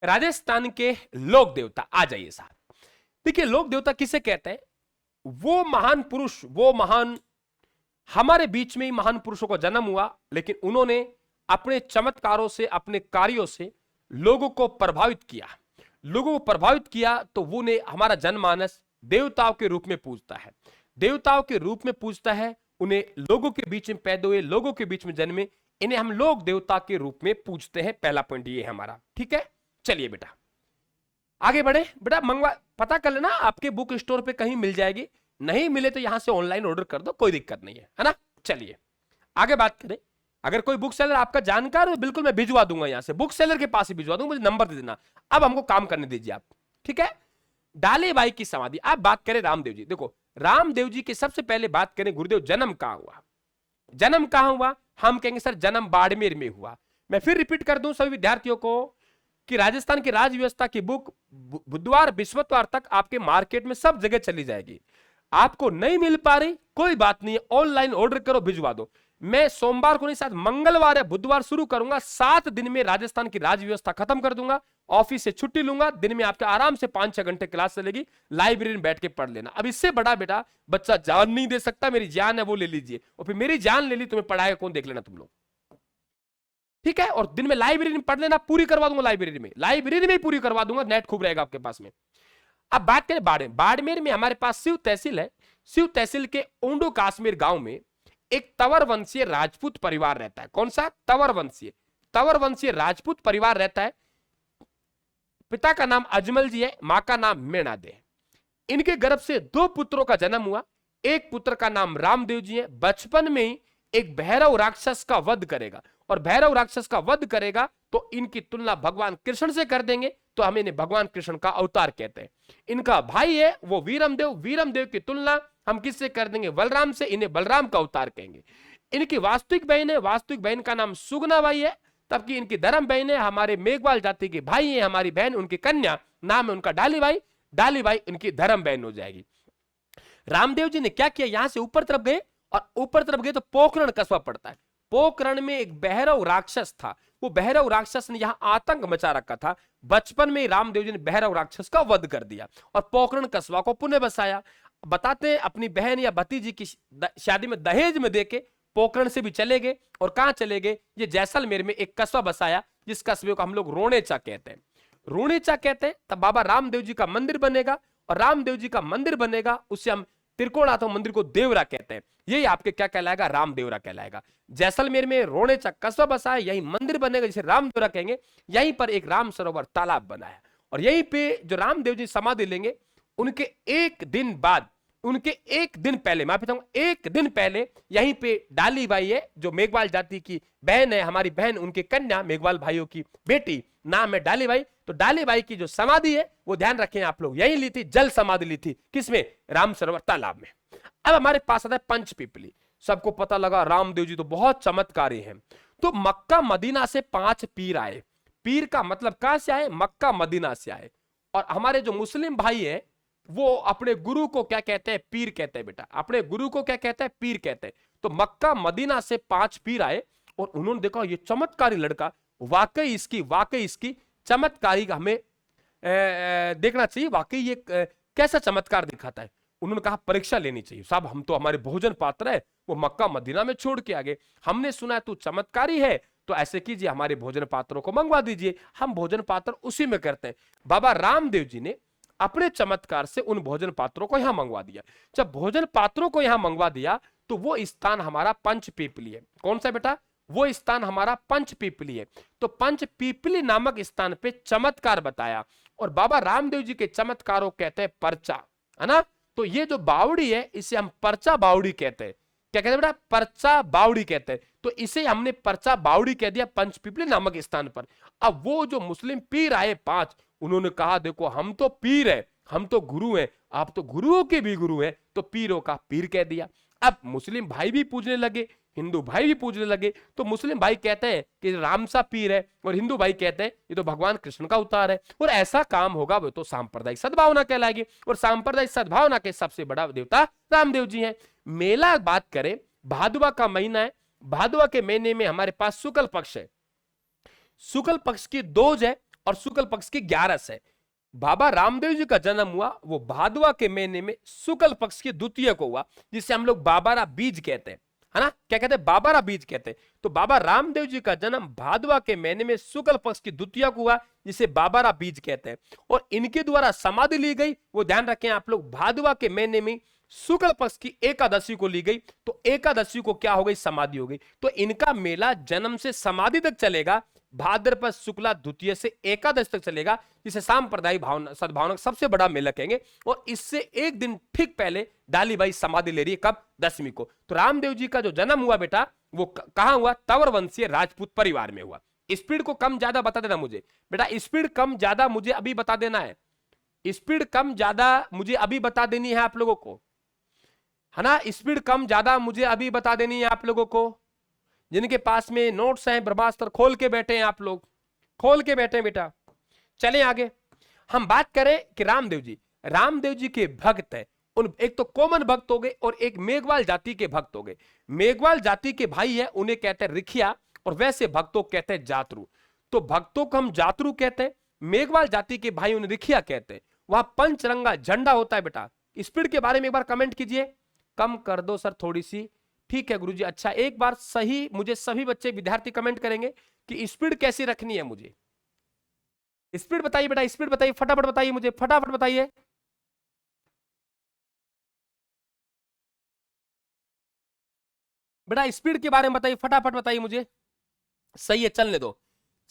राजस्थान के लोक देवता, आ जाइए साहब। देखिए लोक देवता किसे कहते हैं? वो महान पुरुष, वो महान, हमारे बीच में ही महान पुरुषों का जन्म हुआ, लेकिन उन्होंने अपने चमत्कारों से, अपने कार्यों से लोगों को प्रभावित किया। लोगों को प्रभावित किया तो वो ने हमारा जनमानस देवताओं के रूप में पूजता है, देवताओं के रूप में पूजता है। उन्हें लोगों के बीच में पैदा हुए, लोगों के बीच में जन्मे, इन्हें हम लोग देवता के रूप में पूजते हैं। पहला पॉइंट ये है हमारा, ठीक है। चलिए बेटा आगे बढ़े। बेटा मंगवा, पता कर लेना आपके बुक स्टोर पे कहीं मिल जाएगी, नहीं मिले तो यहां से ऑनलाइन ऑर्डर कर दो, कोई दिक्कत नहीं है ना। चलिए आगे बात करें। अगर कोई बुक सेलर आपका जानकार हो, बिल्कुल मैं भिजवा दूंगा, यहां से बुक सेलर के पास ही भिजवा दूंगा, मुझे नंबर दे देना। अब हमको काम करने दीजिए आप, ठीक है। डालेबाई की समाधि। आप बात करें रामदेव जी, देखो रामदेव जी की सबसे पहले बात करें, गुरुदेव जन्म कहां हुआ? जन्म कहां हुआ? हम कहेंगे सर जन्म बाड़मेर में हुआ। मैं फिर रिपीट कर दूं सभी विद्यार्थियों को कि राजस्थान की राज व्यवस्था की बुक बुधवार बृहस्पतिवार तक आपके मार्केट में सब जगह चली जाएगी। आपको नहीं मिल पा रही कोई बात नहीं है, ऑनलाइन ऑर्डर करो, भिजवा दो। मैं सोमवार को नहीं, शायद मंगलवार या बुधवार शुरू करूंगा, 7 दिन में राजस्थान की राज व्यवस्था खत्म कर दूंगा। ऑफिस से छुट्टी लूंगा, दिन में आपके आराम से 5-6 घंटे क्लास चलेगी, लाइब्रेरी में बैठ के पढ़ लेना। अब इससे बड़ा बेटा बच्चा जान नहीं दे सकता, मेरी जान है वो ले लीजिए, और फिर मेरी जान ले ली, तुम्हें पढ़ाएगा कौन, देख लेना तुम लोग, ठीक है। और दिन में लाइब्रेरी में पढ़ लेना, पूरी करवा दूंगा, लाइब्रेरी में पूरी करवा दूंगा, नेट खूब रहेगा आपके पास में। अब बात करें बाड़मेर। बाड़मेर में हमारे पास शिव तहसील है। शिव तहसील के ओंडो काश्मीर गांव में एक तंवर वंशीय राजपूत परिवार रहता है। कौन सा? तंवर वंशीय राजपूत परिवार रहता है। पिता का नाम अजमल जी है, मां का नाम मीणा दे है। इनके गर्भ से 2 पुत्रों का जन्म हुआ। एक पुत्र का नाम रामदेव जी है। बचपन में ही एक भैरव राक्षस का वध करेगा, और भैरव राक्षस का वध करेगा तो इनकी तुलना भगवान कृष्ण से कर देंगे, तो हम इन्हें भगवान कृष्ण का अवतार कहते हैं। इनका भाई है वो वीरमदेव की तुलना हम किससे कर देंगे? बलराम से, इन्हें बलराम का अवतार कहेंगे। इनकी वास्तविक बहन का नाम सुगना बाई है, तबकि इनकी धर्म बहन है हमारे मेघवाल जाति के भाई है हमारी बहन, उनकी कन्या नाम है उनका डालीबाई इनकी धर्म बहन हो जाएगी। रामदेव जी ने क्या किया, यहां से ऊपर तरफ गए, और ऊपर तरफ गए तो पोखरण कस्बा पड़ता है। पोखरण में एक भैरव राक्षस था, वो भैरव राक्षस ने यहां आतंक मचा रखा था। बचपन में रामदेव जी ने भैरव राक्षस का वध कर दिया और पोखरण कस्बा को पुनः बसाया। बताते हैं अपनी बहन या भतीजी की शादी में दहेज में देके पोखरण से भी चले गए, और कहां चले गए? ये जैसलमेर में एक कस्बा बसाया, जिस कस्बे को हम लोग रोणेचा कहते हैं। तब बाबा रामदेव जी का मंदिर बनेगा, और रामदेव जी का मंदिर बनेगा उससे हम त्रिकोणात्मक मंदिर को देवरा कहते हैं। यही आपके क्या कहलाएगा? रामदेवरा कहलाएगा। जैसलमेर में रोणेचा कस्बा बसा है, यही मंदिर बनेगा जिसे रामदेवरा कहेंगे। यहीं पर एक राम सरोवर तालाब बना है, और यहीं पे जो रामदेव जी समाधि लेंगे, उनके एक दिन पहले, माफी चाहूंगा, एक दिन पहले यहीं पे डालीबाई है, जो मेघवाल जाति की बहन है, हमारी बहन, उनकी कन्या, मेघवाल भाइयों की बेटी, नाम है डालीबाई। तो डालीबाई की जो समाधि है वो ध्यान रखें आप लोग, यही ली थी, जल समाधि ली थी, किसमें? राम सरोवर तालाब में। अब हमारे पास आता है पंचपीपली। सबको पता लगा रामदेव जी तो बहुत चमत्कारी हैं, तो मक्का मदीना से 5 पीर आए। पीर का मतलब कहां से आए? मक्का मदीना से आए। और हमारे जो मुस्लिम भाई है वो अपने गुरु को क्या कहते हैं? पीर कहते हैं बेटा। अपने गुरु को क्या कहते हैं? पीर कहते हैं। तो मक्का मदीना से 5 पीर आए, और उन्होंने देखा ये चमत्कारी लड़का, वाकई इसकी चमत्कारी का हमें देखना चाहिए, वाकई ये कैसा चमत्कार दिखाता है। उन्होंने कहा परीक्षा लेनी चाहिए साहब, हम तो, हमारे भोजन पात्र है वो मक्का मदीना में छोड़ के आ गए, हमने सुना है तू चमत्कारी है, तो ऐसे कीजिए हमारे भोजन पात्रों को मंगवा दीजिए, हम भोजन पात्र उसी में करते हैं। बाबा रामदेव जी ने अपने चमत्कार से उन भोजन पात्रों को यहां मंगवा दिया। जब भोजन पात्रों को यहां मंगवा दिया तो वो स्थान हमारा पंचपीपली है। कौन सा बेटा? वो स्थान हमारा पंचपीपली है। तो पंचपीपली नामक स्थान पे चमत्कार बताया, और बाबा रामदेव जी के चमत्कारों कहते हैं पर्चा, है ना। तो ये जो बावड़ी है इसे हम पर्चा बावड़ी कहते हैं। क्या कहते हैं बेटा? पर्चा बावड़ी कहते हैं। तो इसे हमने पर्चा बावड़ी कह दिया पंचपीपली नामक स्थान पर। अब वो जो मुस्लिम पीर आए 5, उन्होंने कहा देखो हम तो पीर है, हम तो गुरु हैं, आप तो गुरुओं के भी गुरु हैं, तो पीरों का पीर कह दिया। अब मुस्लिम भाई भी पूजने लगे, हिंदू भाई भी पूजने लगे। तो मुस्लिम भाई कहते हैं कि राम सा पीर है, और हिंदू भाई कहते हैं ये तो भगवान कृष्ण का अवतार है। और ऐसा काम होगा वो तो सांप्रदायिक सद्भावना कहलाएगी, और सांप्रदायिक सद्भावना के सबसे बड़ा देवता रामदेव जी हैं। मेला बात करें, भादुआ का महीना है, भादुआ के महीने में हमारे पास शुक्ल पक्ष है। शुक्ल पक्ष की दोज है, और शुक्ल पक्ष की 11 है। बाबा रामदेव जी का जन्म हुआ वो भादवा के महीने में शुक्ल पक्ष की द्वितीय को हुआ, जिसे हम लोग बाबारा बीज कहते हैं, है ना, क्या कहते हैं, बाबारा बीज कहते हैं। तो बाबा रामदेव जी का जन्म भादवा के महीने में शुक्ल पक्ष की द्वितीय को हुआ, जिसे बाबारा बीज कहते हैं। और इनके द्वारा समाधि ली गई, वो ध्यान रखें आप लोग, भादवा के महीने में शुक्ल पक्ष की एकादशी को ली गई। तो एकादशी को क्या हो गई, समाधि हो गई। तो इनका मेला जन्म से समाधि तक चलेगा, भाद्रपद शुक्ला द्वितीय से एकादश तक चलेगा, जिसे सांप्रदायिक भावना सद्भावना का सबसे बड़ा मेला कहेंगे। और इससे एक दिन ठीक पहले डालीबाई समाधि ले रही है, कब, 10वीं को। तो रामदेव जी का जो जन्म हुआ बेटा, वो कहां हुआ, तंवर वंशीय राजपूत परिवार में हुआ। स्पीड को कम ज्यादा बता देना मुझे बेटा, स्पीड कम ज्यादा मुझे अभी बता देना है, स्पीड कम ज्यादा मुझे अभी बता देनी है आप लोगों को, है ना, स्पीड कम ज्यादा मुझे अभी बता देनी है आप लोगों को। जिनके पास में नोट्स हैं ब्रह्मास्त्र खोल के बैठे हैं, आप लोग खोल के बैठे हैं बेटा। चलें आगे, हम बात करें कि रामदेव जी के भक्त है। उन एक तो कॉमन भक्त हो गए और एक मेघवाल जाति के भक्त हो गए। मेघवाल जाति के भाई है, उन्हें कहते हैं रिखिया, और वैसे भक्तों को कहते हैं जातरू। तो भक्तों को हम जातरू कहते हैं, मेघवाल जाति के भाई उन्हें रिखिया कहते हैं। वहां पंचरंगा झंडा होता है बेटा। स्पीड के बारे में एक बार कमेंट कीजिए, कम कर दो सर थोड़ी सी, ठीक है गुरुजी। अच्छा, एक बार सही मुझे सभी बच्चे विद्यार्थी कमेंट करेंगे कि स्पीड कैसी रखनी है, मुझे स्पीड बताइए बेटा, स्पीड बताइए, फटाफट बताइए मुझे, फटाफट बताइए। बेटा स्पीड के बारे में बताइए, फटाफट बताइए मुझे। सही है, चलने दो।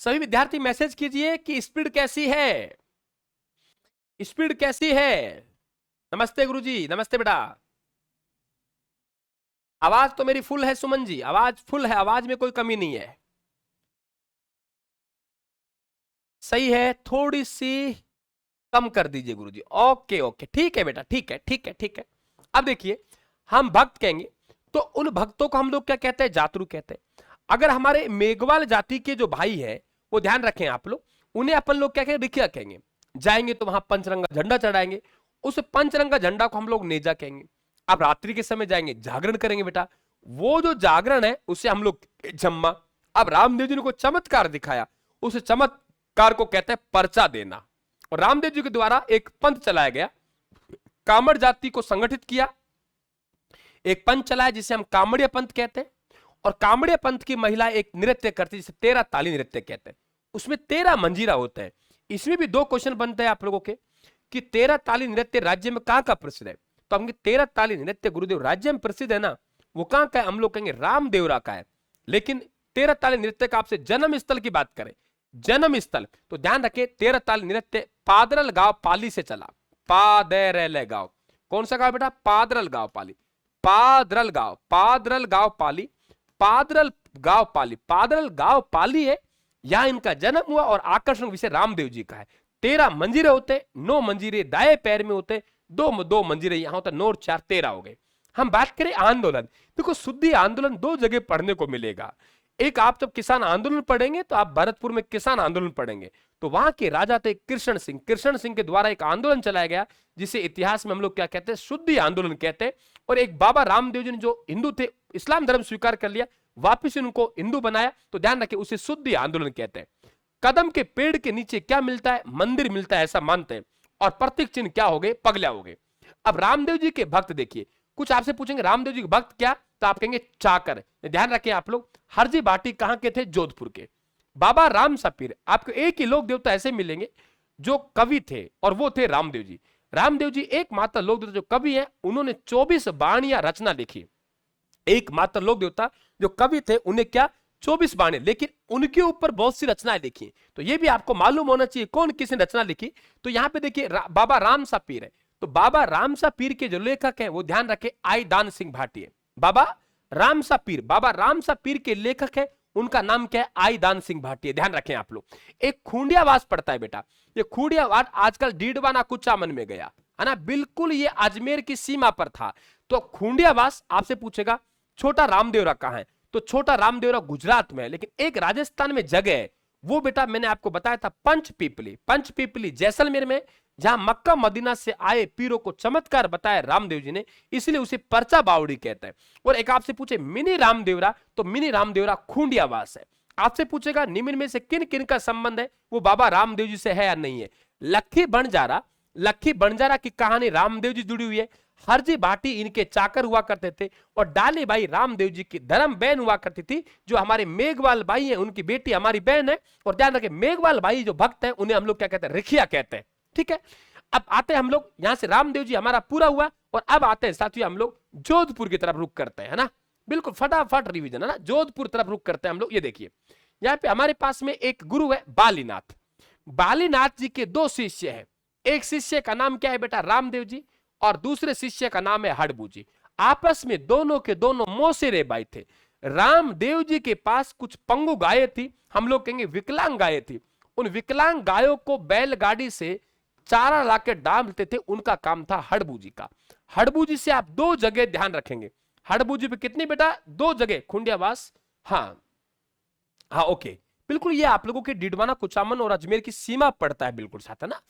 सभी विद्यार्थी मैसेज कीजिए कि स्पीड कैसी है, स्पीड कैसी है। नमस्ते गुरुजी, नमस्ते बेटा। आवाज तो मेरी फुल है सुमन जी, आवाज फुल है, आवाज में कोई कमी नहीं है। सही है, थोड़ी सी कम कर दीजिए गुरुजी। ओके ओके, ठीक है बेटा, ठीक है ठीक है ठीक है। अब देखिए, हम भक्त कहेंगे तो उन भक्तों को हम लोग क्या कहते हैं, जातरू कहते हैं। अगर हमारे मेघवाल जाति के जो भाई है, वो ध्यान रखें आप लोग, उन्हें अपन लोग क्या कहेंगे, रिखिया कहेंगे। जाएंगे तो वहां पंचरंगा झंडा चढ़ाएंगे, उस पंचरंगा झंडा को हम लोग नेजा कहेंगे। अब रात्रि के समय जाएंगे, जागरण करेंगे बेटा। वो जो जागरण है उसे हम लोग जम्मा। अब रामदेव जी ने को चमत्कार दिखाया, उस चमत्कार को कहते हैं पर्चा देना। और रामदेव जी के द्वारा एक पंथ चलाया गया, कामड़ जाति को संगठित किया, एक पंथ चलाया जिसे हम कामड़िया पंथ कहते हैं। और कामड़िया पंथ की महिला एक नृत्य करती है जिसे 13 ताली नृत्य कहते हैं। उसमें 13 मंजीरा होते हैं। इसमें भी 2 क्वेश्चन बनते हैं आप लोगों के कि 13 ताली नृत्य राज्य में कहां का प्रसिद्ध है। तो हम 13 ताली नृत्य गुरुदेव राज्य में प्रसिद्ध है ना, वो कहां का है, हम लोग कहेंगे रामदेवरा का है। लेकिन 13 ताली नृत्य का आपसे जन्म स्थल की बात करें, जन्म स्थल, तो ध्यान रखें 13 ताली नृत्य पादरल गांव पाली से चला। पादरल गांव, कौन सा गांव बेटा, पादरल गांव पाली, पादरल गांव, पादरल गांव पाली, पादरल गांव पाली, पादरल गांव पाली है, यहां इनका जन्म हुआ। और आकर्षण विषय रामदेव जी का है। 13 मंजीरे होते, 9 मंजीरे दाएं पैर में होते, दो मंजीरे यहां होता, 9 और 4 13 हो गए। हम बात करें आंदोलन, देखो शुद्धि आंदोलन 2 जगह पढ़ने को मिलेगा। एक आप जब किसान आंदोलन पढ़ेंगे तो आप भरतपुर में किसान आंदोलन पढ़ेंगे, तो वहां के राजा थे कृष्ण सिंह। कृष्ण सिंह के द्वारा एक आंदोलन चलाया गया जिसे इतिहास में हम लोग क्या कहते हैं, शुद्धि आंदोलन कहते हैं। और एक बाबा रामदेव जी ने जो हिंदू थे, इस्लाम धर्म स्वीकार कर लिया, वापिस उनको हिंदू बनाया, तो ध्यान रखिए उसे शुद्धि आंदोलन कहते हैं। कदम के पेड़ के नीचे क्या मिलता है, मंदिर मिलता है, ऐसा मानते हैं। और प्रतीक चिन्ह क्या हो गए, पगला हो गए। अब रामदेव जी के भक्त देखिए, कुछ आपसे पूछेंगे रामदेव जी के भक्त क्या, तो आप कहेंगे चाकर। ध्यान रखें आप लोग, हरजी बाटी कहां के थे, जोधपुर के। बाबा राम सपीर, आपको एक ही लोक देवता ऐसे मिलेंगे जो कवि थे, और वो थे रामदेव जी। रामदेव जी एकमात्र लोक देवता जो कवि है, उन्होंने 24 बाणियां रचना लिखी। एकमात्र लोक देवता जो कवि थे, उन्हें क्या 24 बाणी, लेकिन उनके ऊपर बहुत सी रचनाएं लिखी। तो ये भी आपको मालूम होना चाहिए कौन किसने रचना लिखी। तो यहां पे देखिए बाबा राम सा पीर है, तो बाबा राम सा पीर के जो लेखक है वो ध्यान रखे आई दान सिंह भाटिया। बाबा राम सा पीर, बाबा राम सा पीर के लेखक है, उनका नाम क्या है, आई दान सिंह भाटिया। ध्यान रखें आप लोग। एक खूंडियावास पड़ता है बेटा, ये खूंडियावास आजकल डीडवाना कुचामन में गया है ना, बिल्कुल ये अजमेर की सीमा पर था। तो खूंडियावास आपसे पूछेगा छोटा रामदेवरा कहां है, तो छोटा रामदेवरा गुजरात में है। लेकिन एक राजस्थान में जगह है, वो बेटा मैंने आपको बताया था पंचपीपली। पंचपीपली जैसलमेर में, जहां मक्का मदीना से आए पीरों को चमत्कार बताया रामदेव जी ने, इसलिए उसे पर्चा बावड़ी कहते हैं। और एक आपसे पूछे मिनी रामदेवरा, तो मिनी रामदेवरा खूंडियावास है। आपसे पूछेगा निम्न में से किन किन का संबंध है वो बाबा रामदेव जी से है या नहीं है। लक्खी बंजारा की कहानी रामदेव जी जुड़ी हुई है। हरजी भाटी इनके चाकर हुआ करते थे और डाली बाई रामदेव जी की धर्म बहन हुआ करती थी। जो हमारे मेघवाल भाई हैं उनकी बेटी हमारी बहन है। और ध्यान रखें मेघवाल भाई जो भक्त है उन्हें हम लोग क्या कहते हैं, रिखिया कहते हैं। ठीक है, अब आते हैं हम लोग यहां से, रामदेव जी हमारा पूरा हुआ और अब आते हैं साथियों हम लोग जोधपुर की तरफ रुख करते हैं, है ना। बिल्कुल फटाफट रिवीजन, है ना। जोधपुर तरफ रुख करते हैं हम लोग। ये देखिए यहाँ पे हमारे पास में एक गुरु है बालीनाथ। बालीनाथ जी के दो शिष्य हैं। एक शिष्य का नाम क्या है बेटा, रामदेव जी, और दूसरे शिष्य का नाम है हड़बू जी। आपस में दोनों के दोनों मौसेरे भाई थे। रामदेव जी के पास कुछ पंगु गायें थी, हम लोग कहेंगे विकलांग गायें थी। उन विकलांग गायों को बैलगाड़ी से चारा लाके डालते थे, उनका काम था हड़बू जी का। हड़बू जी से आप दो जगह ध्यान रखेंगे। हड़बू जी पे कितनी बेटा, दो जगह, खुंडियावास, हाँ हाँ ओके, बिल्कुल ये आप लोगों के डिडवाना, कुचामन और अजमेर की सीमा पड़ता है, बिल्कुल साथ, है ना।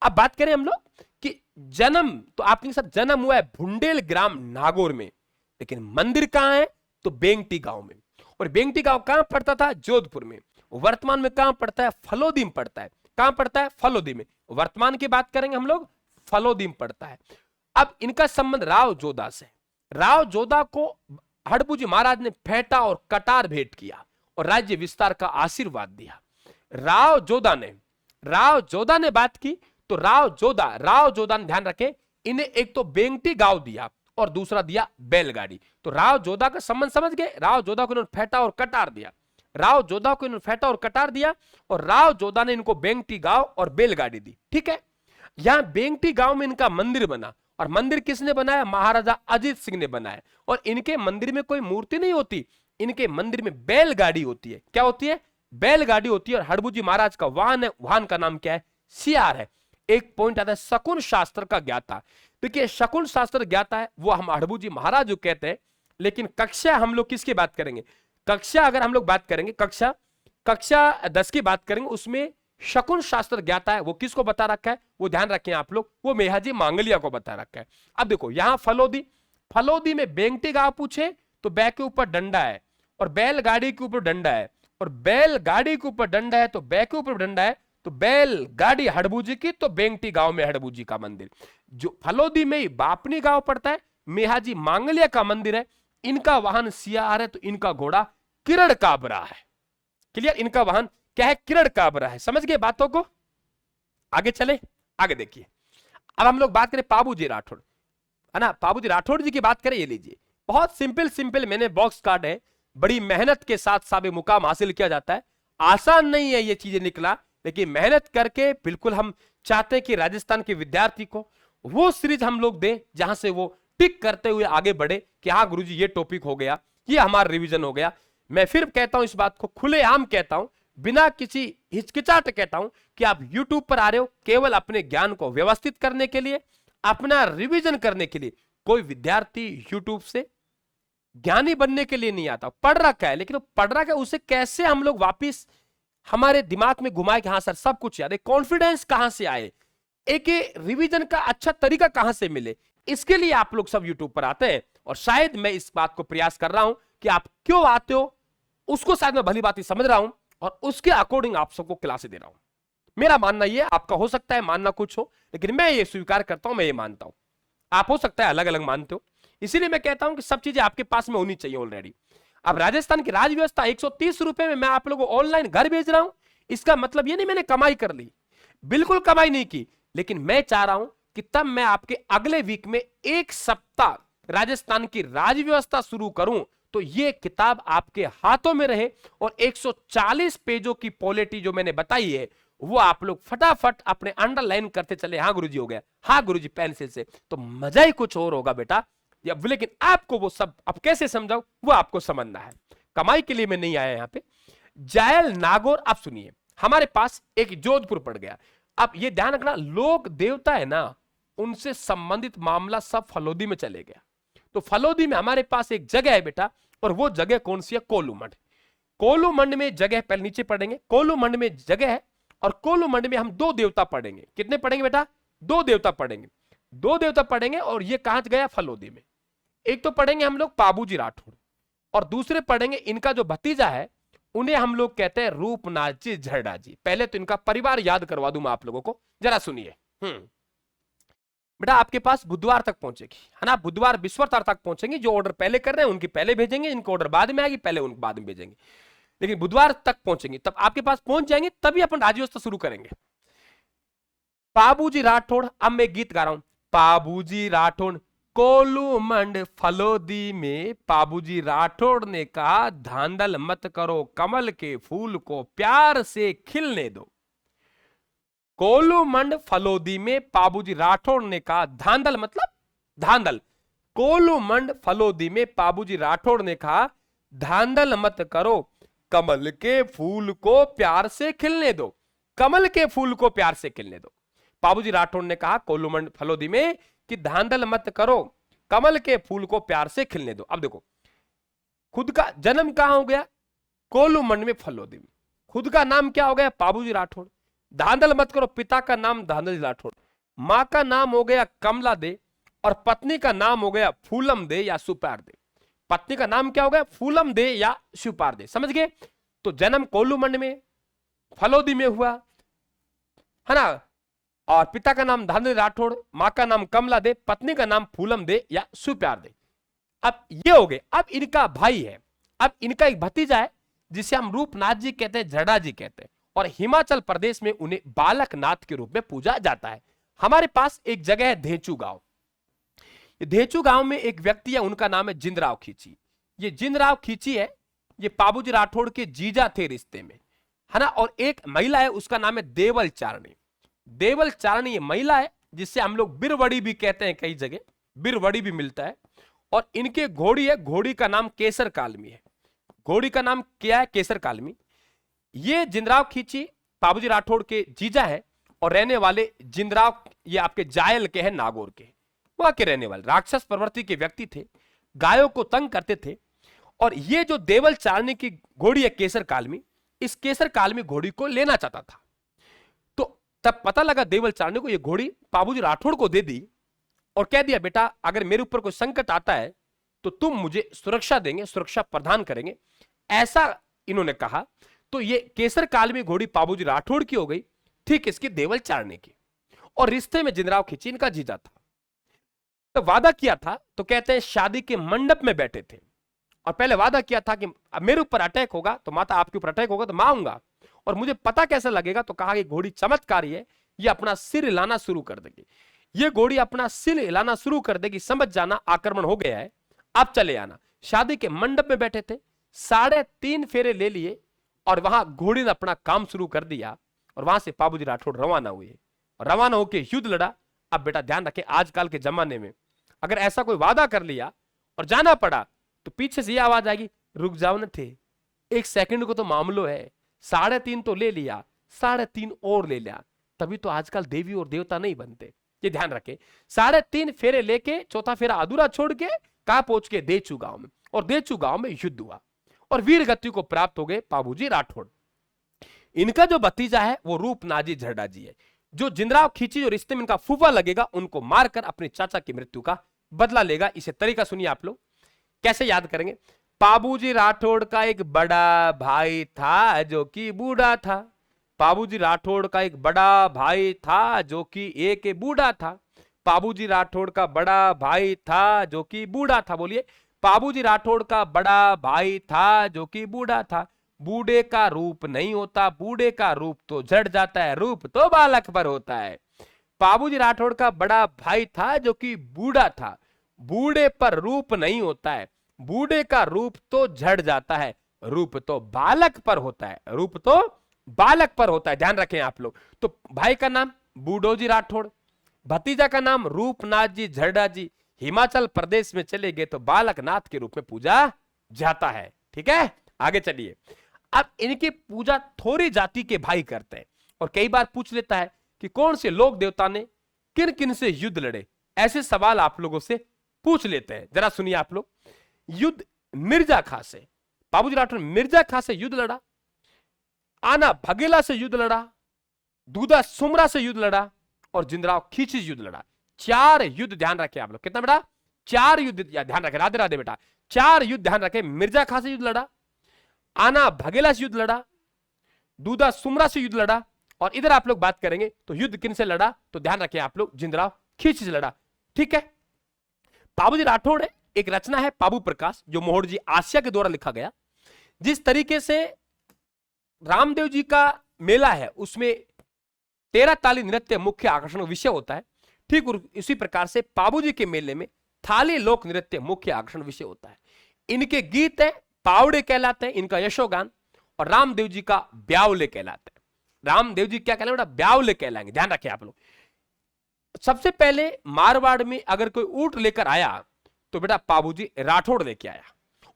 अब बात करें हम लोग कि जन्म, तो आपके साथ जन्म हुआ है भुंडेल ग्राम नागौर में, लेकिन मंदिर कहां है, तो बेंगटी गांव में। और बेंगटी गांव कहां पड़ता था, जोधपुर में। वर्तमान में कहां पड़ता है, फलोदी में पड़ता है। कहां पड़ता है, फलोदी में। वर्तमान की बात करेंगे हम लोग, फलोदी में पड़ता है। अब इनका संबंध राव जोधा से। राव जोधा को हड़बू जी महाराज ने फेंटा और कटार भेंट किया और राज्य विस्तार का आशीर्वाद दिया। राव जोधा ने बात की तो राव जोधा ने, ध्यान रखें, इन्हें एक तो बेंगटी गांव दिया और दूसरा दिया बैलगाड़ी। तो राव जोधा का संबंध समझ गए। राव जोधा को इन्होंने फेंटा और कटार दिया। राव जोधा को इन्होंने फेंटा और कटार दिया और राव जोधा ने इनको बेंगटी गांव और बैलगाड़ी दी। ठीक है, यहां बेंगटी गांव में इनका मंदिर बना। और मंदिर किसने बनाया, महाराजा अजीत सिंह ने बनाया। और इनके मंदिर में कोई मूर्ति नहीं होती, इनके मंदिर में बैलगाड़ी होती है। क्या होती है, बैलगाड़ी होती है। और हड़बू जी महाराज का वाहन है, वाहन का नाम क्या है, सियार है। एक पॉइंट आता है शकुन शास्त्र का ज्ञाता। देखिए शकुन शास्त्र ज्ञाता है वो हम हड़बू जी महाराज जो कहते हैं। लेकिन कक्षा हम लोग किसकी बात करेंगे, कक्षा अगर हम लोग बात करेंगे, कक्षा 10 की बात करेंगे, उसमें शकुन शास्त्र ज्ञाता है वो किसको बता रखा है, वो ध्यान रखें आप लोग, वो मेहाजी मांगलिया को बता रखा है। अब देखो यहां फलोदी में बेंगटी गांव पूछे तो बै के ऊपर डंडा है और बैलगाड़ी के ऊपर डंडा है, और बैलगाड़ी के ऊपर डंडा है तो बै के ऊपर डंडा है। तो बैलगाड़ी हड़बू जी की, तो बेंगटी गांव में हड़बू जी का मंदिर। जो फलोदी में ही बापनी गांव पड़ता है, मेहाजी मांगलिया का मंदिर है। इनका वाहन सियार है तो इनका घोड़ा किरण काबरा है। क्लियर, इनका वाहन क्या है, किरण काबरा है। समझ गए बातों को, आगे चले। आगे देखिए, अब हम लोग बात करें पाबूजी राठौड़, है ना। पाबूजी राठौड़ जी की बात करें, ये लीजिए, बहुत सिंपल मैंने बॉक्स कार्ड है। बड़ी मेहनत के साथ साबित मुकाम हासिल किया जाता है। आसान नहीं है ये चीजें निकला, लेकिन मेहनत करके बिल्कुल हम चाहते हैं कि राजस्थान के विद्यार्थी को वो सीरीज हम लोग दें जहां से वो टिक करते हुए आगे बढ़े कि हाँ गुरुजी ये टॉपिक हो गया, ये हमारा रिवीजन हो गया। मैं फिर कहता हूं इस बात को, खुलेआम कहता हूं, बिना किसी हिचकिचाहट कहता हूं कि आप YouTube पर आ रहे हो केवल अपने ज्ञान को व्यवस्थित करने के लिए, अपना रिवीजन करने के लिए। कोई विद्यार्थी YouTube से ज्ञानी बनने के लिए नहीं आता, पढ़ रखा है, लेकिन वो पढ़ रखा है, उसे कैसे हम लोग वापिस हमारे दिमाग में घुमाए कि हाँ सर सब कुछ याद है, कॉन्फिडेंस कहां से आए, एक रिवीजन का अच्छा तरीका कहां से मिले, इसके लिए आप लोग सब यूट्यूब पर आते हैं। और शायद मैं इस बात को प्रयास कर रहा हूं कि आप क्यों आते हो उसको शायद मैं भली बात समझ रहा हूं और उसके अकॉर्डिंग आप सबको क्लासें दे रहा हूं। मेरा मानना यह, आपका हो सकता है मानना कुछ हो, लेकिन मैं ये स्वीकार करता हूं, मैं ये मानता हूं। आप हो सकता है अलग अलग मानते हो, इसीलिए मैं कहता हूं कि सब चीजें आपके पास में होनी चाहिए ऑलरेडी। अब राजस्थान की राज व्यवस्था 130 रुपए में मैं आप लोगों को ऑनलाइन घर भेज रहा हूं, इसका मतलब ये नहीं मैंने कमाई कर ली, बिल्कुल कमाई नहीं की, लेकिन मैं चाह रहा हूं कि तब मैं आपके अगले वीक में एक सप्ताह राजस्थान की राज व्यवस्था शुरू करूं तो ये किताब आपके हाथों में रहे और 140 पेजों की पॉलिटी जो मैंने बताई है वो आप लोग फटाफट अपने अंडरलाइन करते चले। हाँ गुरुजी हो गया, हाँ गुरुजी पेंसिल से, तो मजा ही कुछ और होगा बेटा। लेकिन आपको वो सब अब कैसे समझाऊं वो आपको समझना है, कमाई के लिए मैं नहीं आया यहां पे। जायल नागौर, आप सुनिए, हमारे पास एक जोधपुर पड़ गया। अब ये ध्यान रखना, लोक देवता है ना, उनसे संबंधित मामला सब फलोदी में चले गया। तो फलोदी में हमारे पास एक जगह है बेटा, और वो जगह कौन सी है, कोलूमंड। कोलूमंड में जगह, पहले नीचे पढ़ेंगे, कोलूमंड में जगह है और कोलूमंड में हम दो देवता पढ़ेंगे। कितने पढ़ेंगे बेटा, दो देवता पढ़ेंगे, दो देवता पढ़ेंगे। और ये कहां गया, फलोदी में। एक तो पढ़ेंगे हम लोग पाबूजी राठौड़ और दूसरे पढ़ेंगे इनका जो भतीजा है उन्हें हम लोग कहते हैं रूपनाथ जी झरडा जी। पहले तो इनका परिवार याद करवा दूं मैं आप लोगों को, जरा सुनिए। बेटा आपके पास बुधवार तक पहुंचेगी, है ना, बुधवार विश्वतार तक पहुंचेंगे। जो ऑर्डर पहले कर रहे हैं उनकी पहले भेजेंगे, इनको ऑर्डर बाद में आएगी, पहले उनको बाद में भेजेंगे, लेकिन बुधवार तक पहुंचेंगे, तब आपके पास पहुंच जाएंगे, तभी अपन राज्योत्सव शुरू करेंगे। पाबूजी राठौड़, अब मैं गीत गा रहा हूं। पाबूजी राठौड़ कोलू मंड फलोदी में, पाबूजी राठौड़ ने कहा धांधल मत करो, कमल के फूल को प्यार से खिलने दो। कोलू मंड फलोदी में पाबूजी राठौड़ ने कहा, धांधल मतलब धांधल, कोलू मंड फलोदी में पाबूजी राठौड़ ने कहा धांधल मत करो, कमल के फूल को प्यार से खिलने दो। कमल के फूल को प्यार से खिलने दो। पाबूजी राठौड़ ने कहा कोलू मंड फलोदी में कि धांधल मत करो, कमल के फूल को प्यार से खिलने दो। अब देखो, खुद का जन्म कहां हो गया? कोलू मंड में फलोदी में। खुद का नाम क्या हो गया? पाबूजी राठौड़। धांधल मत करो, पिता का नाम धांधल राठौड़, मां का नाम हो गया कमला दे, और पत्नी का नाम हो गया फूलम दे या सुपार दे। पत्नी का नाम क्या हो गया? फूलम दे या सुपार दे। समझ गए? तो जन्म कोलू मंड में फलोदी में हुआ, है ना, और पिता का नाम धांधल राठौड़, मां का नाम कमला दे, पत्नी का नाम फूलम दे या सुप्यार दे। अब ये हो गए। अब इनका भाई है, अब इनका एक भतीजा है जिसे हम रूपनाथ जी कहते हैं, झरडा जी कहते हैं, और हिमाचल प्रदेश में उन्हें बालकनाथ के रूप में पूजा जाता है। हमारे पास एक जगह है धेचू गांव। धेचू गांव में एक व्यक्ति है, उनका नाम है जिंदराव खींची। ये जिंदराव खींची है, ये पाबूजी राठौड़ के जीजा थे रिश्ते में, है ना। और एक महिला है, उसका नाम है देवल चारणी। देवल चारणी ये महिला है जिससे हम लोग बिरवड़ी भी कहते हैं, कई जगह बिरवड़ी भी मिलता है। और इनके घोड़ी है, घोड़ी का नाम केसर कालमी है। घोड़ी का नाम क्या है? केसर कालमी। ये जिंदराव खींची पाबूजी राठौड़ के जीजा है, और रहने वाले जिंदराव ये आपके जायल के हैं, नागौर के, वहां के रहने वाले राक्षस प्रवृत्ति के व्यक्ति थे, गायों को तंग करते थे। और ये जो देवल चारणी की घोड़ी है केसर कालमी, इस केसर कालमी घोड़ी को लेना चाहता था। तो तब पता लगा देवल चारणी को ये घोड़ी पाबूजी राठौड़ को दे दी, और कह दिया बेटा अगर मेरे ऊपर कोई संकट आता है तो तुम मुझे सुरक्षा देंगे, सुरक्षा प्रदान करेंगे, ऐसा इन्होंने कहा। तो ये केसर कालमी घोड़ी पाबूजी राठौड़ की हो गई, ठीक इसकी देवल चारणी की। और रिश्ते में जिंदराव खींची इनका जीजा था। तो वादा किया था, तो कहते हैं शादी के मंडप में बैठे थे, और पहले वादा किया था कि अब मेरे ऊपर अटैक होगा तो माता आपके ऊपर अटैक होगा तो मैं आऊंगा, और मुझे पता कैसे लगेगा? तो कहा कि घोड़ी चमत्कारी है, ये अपना सिर हिलाना शुरू कर देगी। ये घोड़ी अपना सिर हिलाना शुरू कर देगी, समझ जाना आक्रमण हो गया है, आप चले आना। शादी के मंडप में बैठे थे, 3.5 फेरे ले लिए, और वहां घोड़ी ने अपना काम शुरू कर दिया, और वहां से पाबूजी राठौड़ रवाना हुए, और रवाना होकर युद्ध लड़ा। अब बेटा ध्यान रखें, आजकल के जमाने में अगर ऐसा कोई वादा कर लिया और जाना पड़ा, तो पीछे से ये आवाज आएगी, रुक जाओ न थे, 1 सेकंड को तो मामलो है, 3.5 तो ले लिया, 3.5 और ले लिया, तभी तो आजकल देवी और देवता नहीं बनते। ये ध्यान रखे। 3.5 फेरे लेके चौथा फेरा अधूरा छोड़ के कहां पहुंच के? देचू गांव में। और देचू गांव में युद्ध हुआ, और वीर गति को प्राप्त हो गए पाबूजी राठौड़। इनका जो भतीजा है वो रूपनाथ जी झरडा जी है। जो जिंदराव खींची, जो रिश्ते में इनका फूफा लगेगा, उनको मारकर अपने चाचा की मृत्यु का बदला लेगा। इसे तरीका सुनिए आप लोग, कैसे याद करेंगे। पाबूजी राठौड़ का एक बड़ा भाई था जो कि बूढ़ा था। पाबूजी राठौड़ का एक बड़ा भाई था जो कि एक बूढ़ा था। पाबूजी राठौड़ का बड़ा भाई था जो कि बूढ़ा था। बोलिए, पाबूजी राठौड़ का बड़ा भाई था जो कि बूढ़ा था। बूढ़े का रूप नहीं होता, बूढ़े का रूप तो झड़ जाता है, रूप तो बालक पर होता है। पाबूजी राठौड़ का बड़ा भाई था जो कि बूढ़ा था। बूढ़े पर रूप नहीं होता है, बूढ़े का रूप तो झड़ जाता है, रूप तो बालक पर होता है, रूप तो बालक पर होता है। ध्यान रखें आप लोग। तो भाई का नाम बूढ़ोजी राठौड़, भतीजा का नाम रूपनाथ जी झरडा जी। हिमाचल प्रदेश में चले गए तो बालकनाथ के रूप में पूजा जाता है। ठीक है, आगे चलिए। अब इनकी पूजा थोड़ी जाति के भाई करते हैं, और कई बार पूछ लेता है कि कौन से लोक देवता ने किन किन से युद्ध लड़े, ऐसे सवाल आप लोगों से पूछ लेते हैं। जरा सुनिए आप लोग। युद्ध मिर्जा खां से, पाबूजी राठौड़ मिर्जा खां से युद्ध लड़ा, आना भगेला से युद्ध लड़ा, दूधा सुमरा से युद्ध लड़ा, और जिंदराव खींची युद्ध लड़ा। 4 युद्ध ध्यान रखें आप लोग। कितना बेटा? 4 युद्ध ध्यान रखें। राधे राधे बेटा। 4 युद्ध ध्यान रखें। मिर्जा खां से युद्ध लड़ा, आना भगेला से युद्ध लड़ा, दूधा सुमरा से युद्ध लड़ा, और इधर आप लोग बात करेंगे तो युद्ध किन से लड़ा, तो ध्यान रखें आप लोग, जिंदराव खींच से लड़ा। ठीक है, पाबूजी राठौड़ एक रचना है पाबू प्रकाश, जो मोहर जी आसिया के द्वारा लिखा गया। जिस तरीके से रामदेव जी का मेला है उसमें 13 ताली नृत्य मुख्य आकर्षण विषय होता है, ठीक इसी प्रकार से पाबूजी के मेले में थाली लोक नृत्य मुख्य आकर्षण विषय होता है। इनके गीत है पावड़े कहलाते हैं, इनका यशोगान, और रामदेव जी का ब्यावले कहलाते हैं। रामदेव जी क्या कहलाएंगे बेटा, ब्यावले कहलाएंगे, ध्यान रखें आप लोग। सबसे पहले मारवाड़ में अगर कोई ऊंट लेकर आया तो बेटा पाबूजी राठौड़ लेके आया,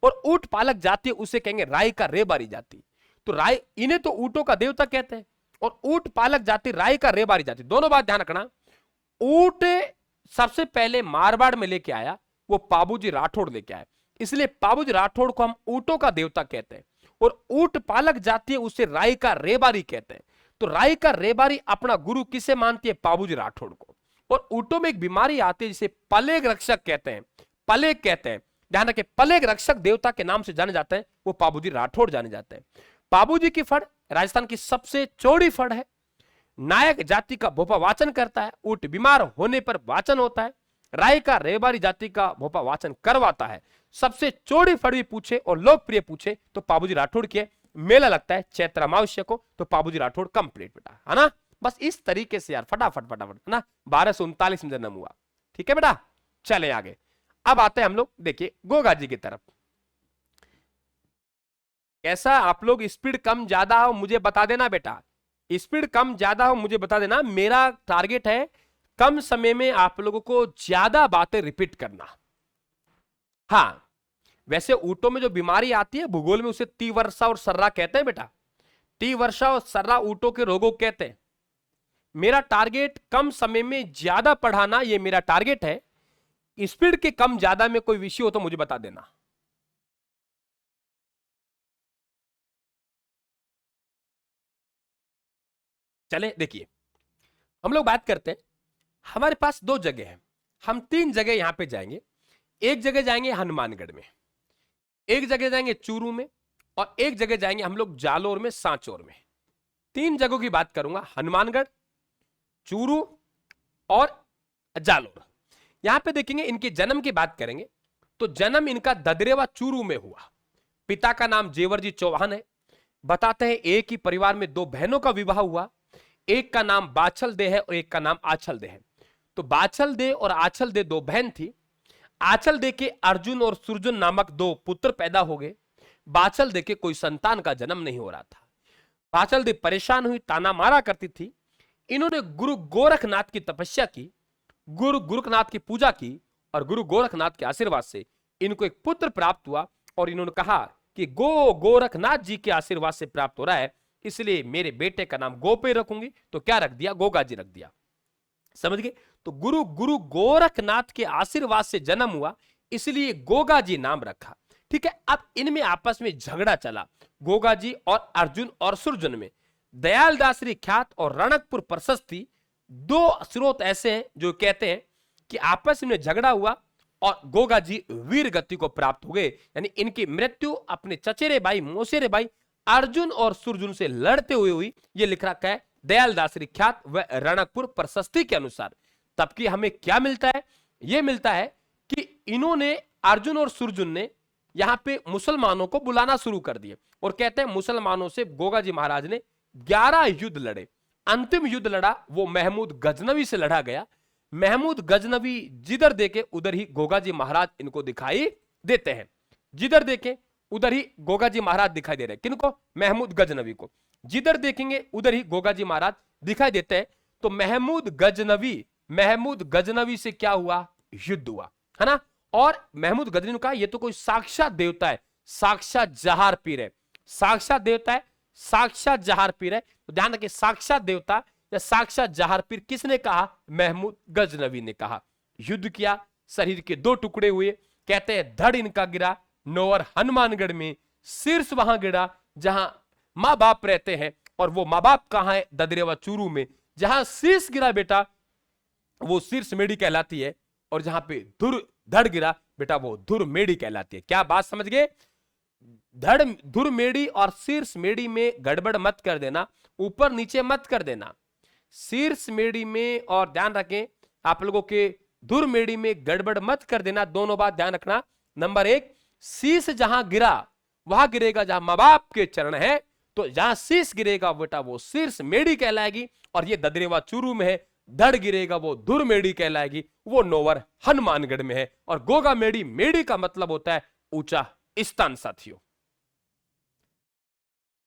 और ऊंट पालक जाति उसे कहेंगे राय का रेबारी जाति। तो राय, इन्हें तो ऊंटों का देवता कहते हैं, और ऊंट पालक जाति राय का रेबारी जाति, दोनों बात ध्यान रखना। ऊंट सबसे पहले मारवाड़ में लेके आया वो पाबूजी राठौड़ लेके आया, इसलिए पाबूजी राठौड़ को हम ऊंटों का देवता कहते हैं, और ऊंट पालक जाति है उसे राय का रेबारी कहते हैं। तो राय का रेबारी अपना गुरु किसे मानती है, पाबूजी राठौड़ को। और ऊंटों में एक बीमारी आती है जिसे पलेग रक्षक कहते हैं, पलेग कहते हैं, ध्यान रखें, पलेग रक्षक देवता के नाम से जाने जाते हैं, वो पाबूजी राठौड़ जाने जाते हैं। पाबूजी की फड़ राजस्थान की सबसे चौड़ी फड़ है, नायक जाति का भोपा वाचन करता है, ऊंट बीमार होने पर वाचन होता है, राय का रेबारी जाति का भोपा वाचन करवाता है। सबसे चौड़ी फड़ भी पूछे और लोकप्रिय पूछे तो पाबूजी राठौड़ के मेला लगता है चैत्र अमावस्या को, तो पाबूजी राठौड़ कंप्लीट बेटा, है ना। बस इस तरीके से यार फटाफट फटाफट, है ना। 1239 में जन्म हुआ, ठीक है बेटा। चले आगे, अब आते हैं हम लोग देखिए गोगा जी की तरफ। कैसा आप लोग, स्पीड कम ज्यादा हो मुझे बता देना बेटा, स्पीड कम ज्यादा हो मुझे बता देना। मेरा टारगेट है कम समय में आप लोगों को ज्यादा बातें रिपीट करना। हाँ, वैसे ऊंटों में जो बीमारी आती है भूगोल में उसे तीवर्षा और सर्रा कहते हैं बेटा, तीवर्षा और सर्रा ऊंटों के रोगों कहते हैं। मेरा टारगेट कम समय में ज्यादा पढ़ाना, ये मेरा टारगेट है। स्पीड के कम ज्यादा में कोई विषय हो तो मुझे बता देना। चले देखिए, हम लोग बात करते हैं, हमारे पास 2 जगह हैं, हम 3 जगह यहां पे जाएंगे। एक जगह जाएंगे हनुमानगढ़ में, एक जगह जाएंगे चूरू में, और एक जगह जाएंगे हम लोग जालोर में, सांचौर में। 3 जगहों की बात करूंगा, हनुमानगढ़, चूरू और जालोर। यहां पे देखेंगे इनके जन्म की बात करेंगे तो जन्म इनका ददरेवा चूरू में हुआ। पिता का नाम जेवरजी चौहान है। बताते हैं एक ही परिवार में 2 बहनों का विवाह हुआ, एक का नाम बाछल दे है और एक का नाम आछल दे है। तो बाछल दे और आछल दे 2 बहन थी। आछल दे के अर्जुन और सुरजुन नामक 2 पुत्र पैदा हो गए। बाछल दे के कोई संतान का जन्म नहीं हो रहा था। बाछल दे परेशान हुई, ताना मारा करती थी। इन्होंने गुरु गोरखनाथ की तपस्या की, गुरु गोरखनाथ की पूजा की, और गुरु गोरखनाथ के आशीर्वाद से इनको एक पुत्र प्राप्त हुआ। और इन्होंने कहा कि गोरखनाथ जी के आशीर्वाद से प्राप्त हो रहा है, इसलिए मेरे बेटे का नाम गो पे रखूंगी। तो क्या रख दिया, गोगा जी रख दिया। समझ गए। तो गुरु गोरखनाथ के आशीर्वाद से जन्म हुआ, इसलिए गोगा जी नाम रखा। ठीक है, अब इनमें आपस में झगड़ा चला, गोगा जी और अर्जुन और सुरजुन में। दयालदासरी ख्यात और रणकपुर प्रशस्ति 2 स्रोत ऐसे हैं जो कहते हैं कि आपस में झगड़ा हुआ और गोगा जी वीर गति को प्राप्त हो गए, यानी इनकी मृत्यु अपने चचेरे भाई मौसेरे भाई अर्जुन और सुरजुन से लड़ते हुए हुई। ये लिख रखा है दयालदासरी ख्यात व रणकपुर प्रशस्ति के अनुसार। तब की हमें क्या मिलता है, यह मिलता है कि इन्होंने अर्जुन और सुरजुन ने यहां पे मुसलमानों को बुलाना शुरू कर दिए, और कहते हैं मुसलमानों से गोगा जी महाराज ने 11 युद्ध लड़े। अंतिम युद्ध लड़ा वो महमूद गजनवी से लड़ा गया। महमूद गजनवी जिधर देखे उधर ही गोगा जी महाराज इनको दिखाई देते हैं, जिधर देखे उधर ही गोगा जी महाराज दिखाई दे रहे हैं। किनको, महमूद गजनवी को। जिधर देखेंगे उधर ही गोगा जी महाराज दिखाई देते हैं। तो महमूद गजनवी से क्या हुआ, युद्ध हुआ, है ना। और महमूद गजनवी ने कहा ये तो कोई साक्षात देवता है, साक्षात जहार पीर है, साक्षात देवता है, साक्षात जहार पीर है। तो ध्यान रखिए, साक्षात देवता या साक्षात जहार पीर किसने कहा, महमूद गजनवी ने कहा। युद्ध किया, शरीर के 2 टुकड़े हुए। कहते हैं धड़ इनका गिरा नौवर हनुमानगढ़ में, शीर्ष वहां गिरा जहां माँ बाप रहते हैं, और वो माँ बाप कहां है, ददरेवा चूरू में। जहां शीर्ष गिरा बेटा वो शीर्ष मेड़ी कहलाती है, और जहां पे धड़ गिरा बेटा वो धुर मेड़ी कहलाती है। क्या बात समझ गए। धड़ धुर मेढ़ी और शीर्ष मेढ़ी में गड़बड़ मत कर देना, ऊपर नीचे मत कर देना। शीर्ष मेढ़ी में और ध्यान रखें आप लोगों के धुर मेढ़ी में गड़बड़ मत कर देना। दोनों बात ध्यान रखना। नंबर 1, शीश जहां गिरा वहां गिरेगा जहां मां बाप के चरण है, तो जहां शीश गिरेगा बेटा वो शीर्ष मेढ़ी कहलाएगी, और ये ददरेवा चूरू में है। धड़ गिरेगा वो धुर मेढ़ी कहलाएगी, वो नोवर हनुमानगढ़ में है। और गोगा मेढ़ी, मेढ़ी का मतलब होता है ऊंचा स्थान साथियों,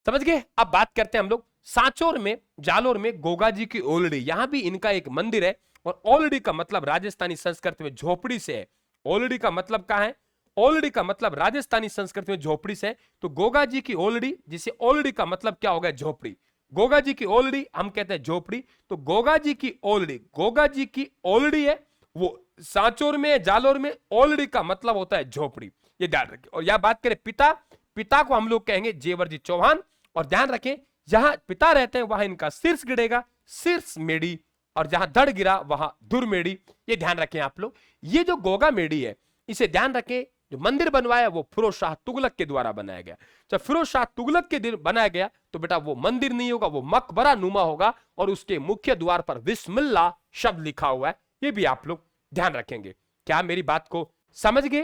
समझ गए। अब बात करते हैं हम लोग सांचौर में, जालोर में गोगा जी की ओलड़ी, यहां भी इनका एक मंदिर है। और ओलड़ी का मतलब राजस्थानी संस्कृति में झोपड़ी से है। ओलड़ी का मतलब कहां है? ओलड़ी का मतलब राजस्थानी संस्कृति में झोपड़ी से है। तो गोगा जी की ओलड़ी, जिसे ओलड़ी का मतलब क्या हो गया? झोपड़ी। गोगा जी की ओलड़ी हम कहते हैं झोपड़ी। तो गोगा जी की ओलड़ी, गोगा जी की ओलड़ी है वो सांचौर में, जालोर में। ओलड़ी का मतलब होता है झोपड़ी, ये ध्यान रखें। और यह बात करें पिता, पिता को हम लोग कहेंगे जेवर जी चौहान। और ध्यान रखें जहां पिता रहते हैं वहां इनका शीर्ष गिरेगा, शीर्ष मेढ़ी, और जहां धड़ गिरा वहां धुर मेढ़ी। ये ध्यान रखें आप लोग। ये जो गोगा मेढ़ी है इसे ध्यान रखें, जो मंदिर बनवाया वो फिरोज शाह तुगलक के द्वारा बनाया गया। जब फिरोज शाह तुगलक के दिन बनाया गया तो बेटा वो मंदिर नहीं होगा, वो मकबरा नुमा होगा। और उसके मुख्य द्वार पर बिस्मिल्लाह शब्द लिखा हुआ है, ये भी आप लोग ध्यान रखेंगे। क्या मेरी बात को समझ गए?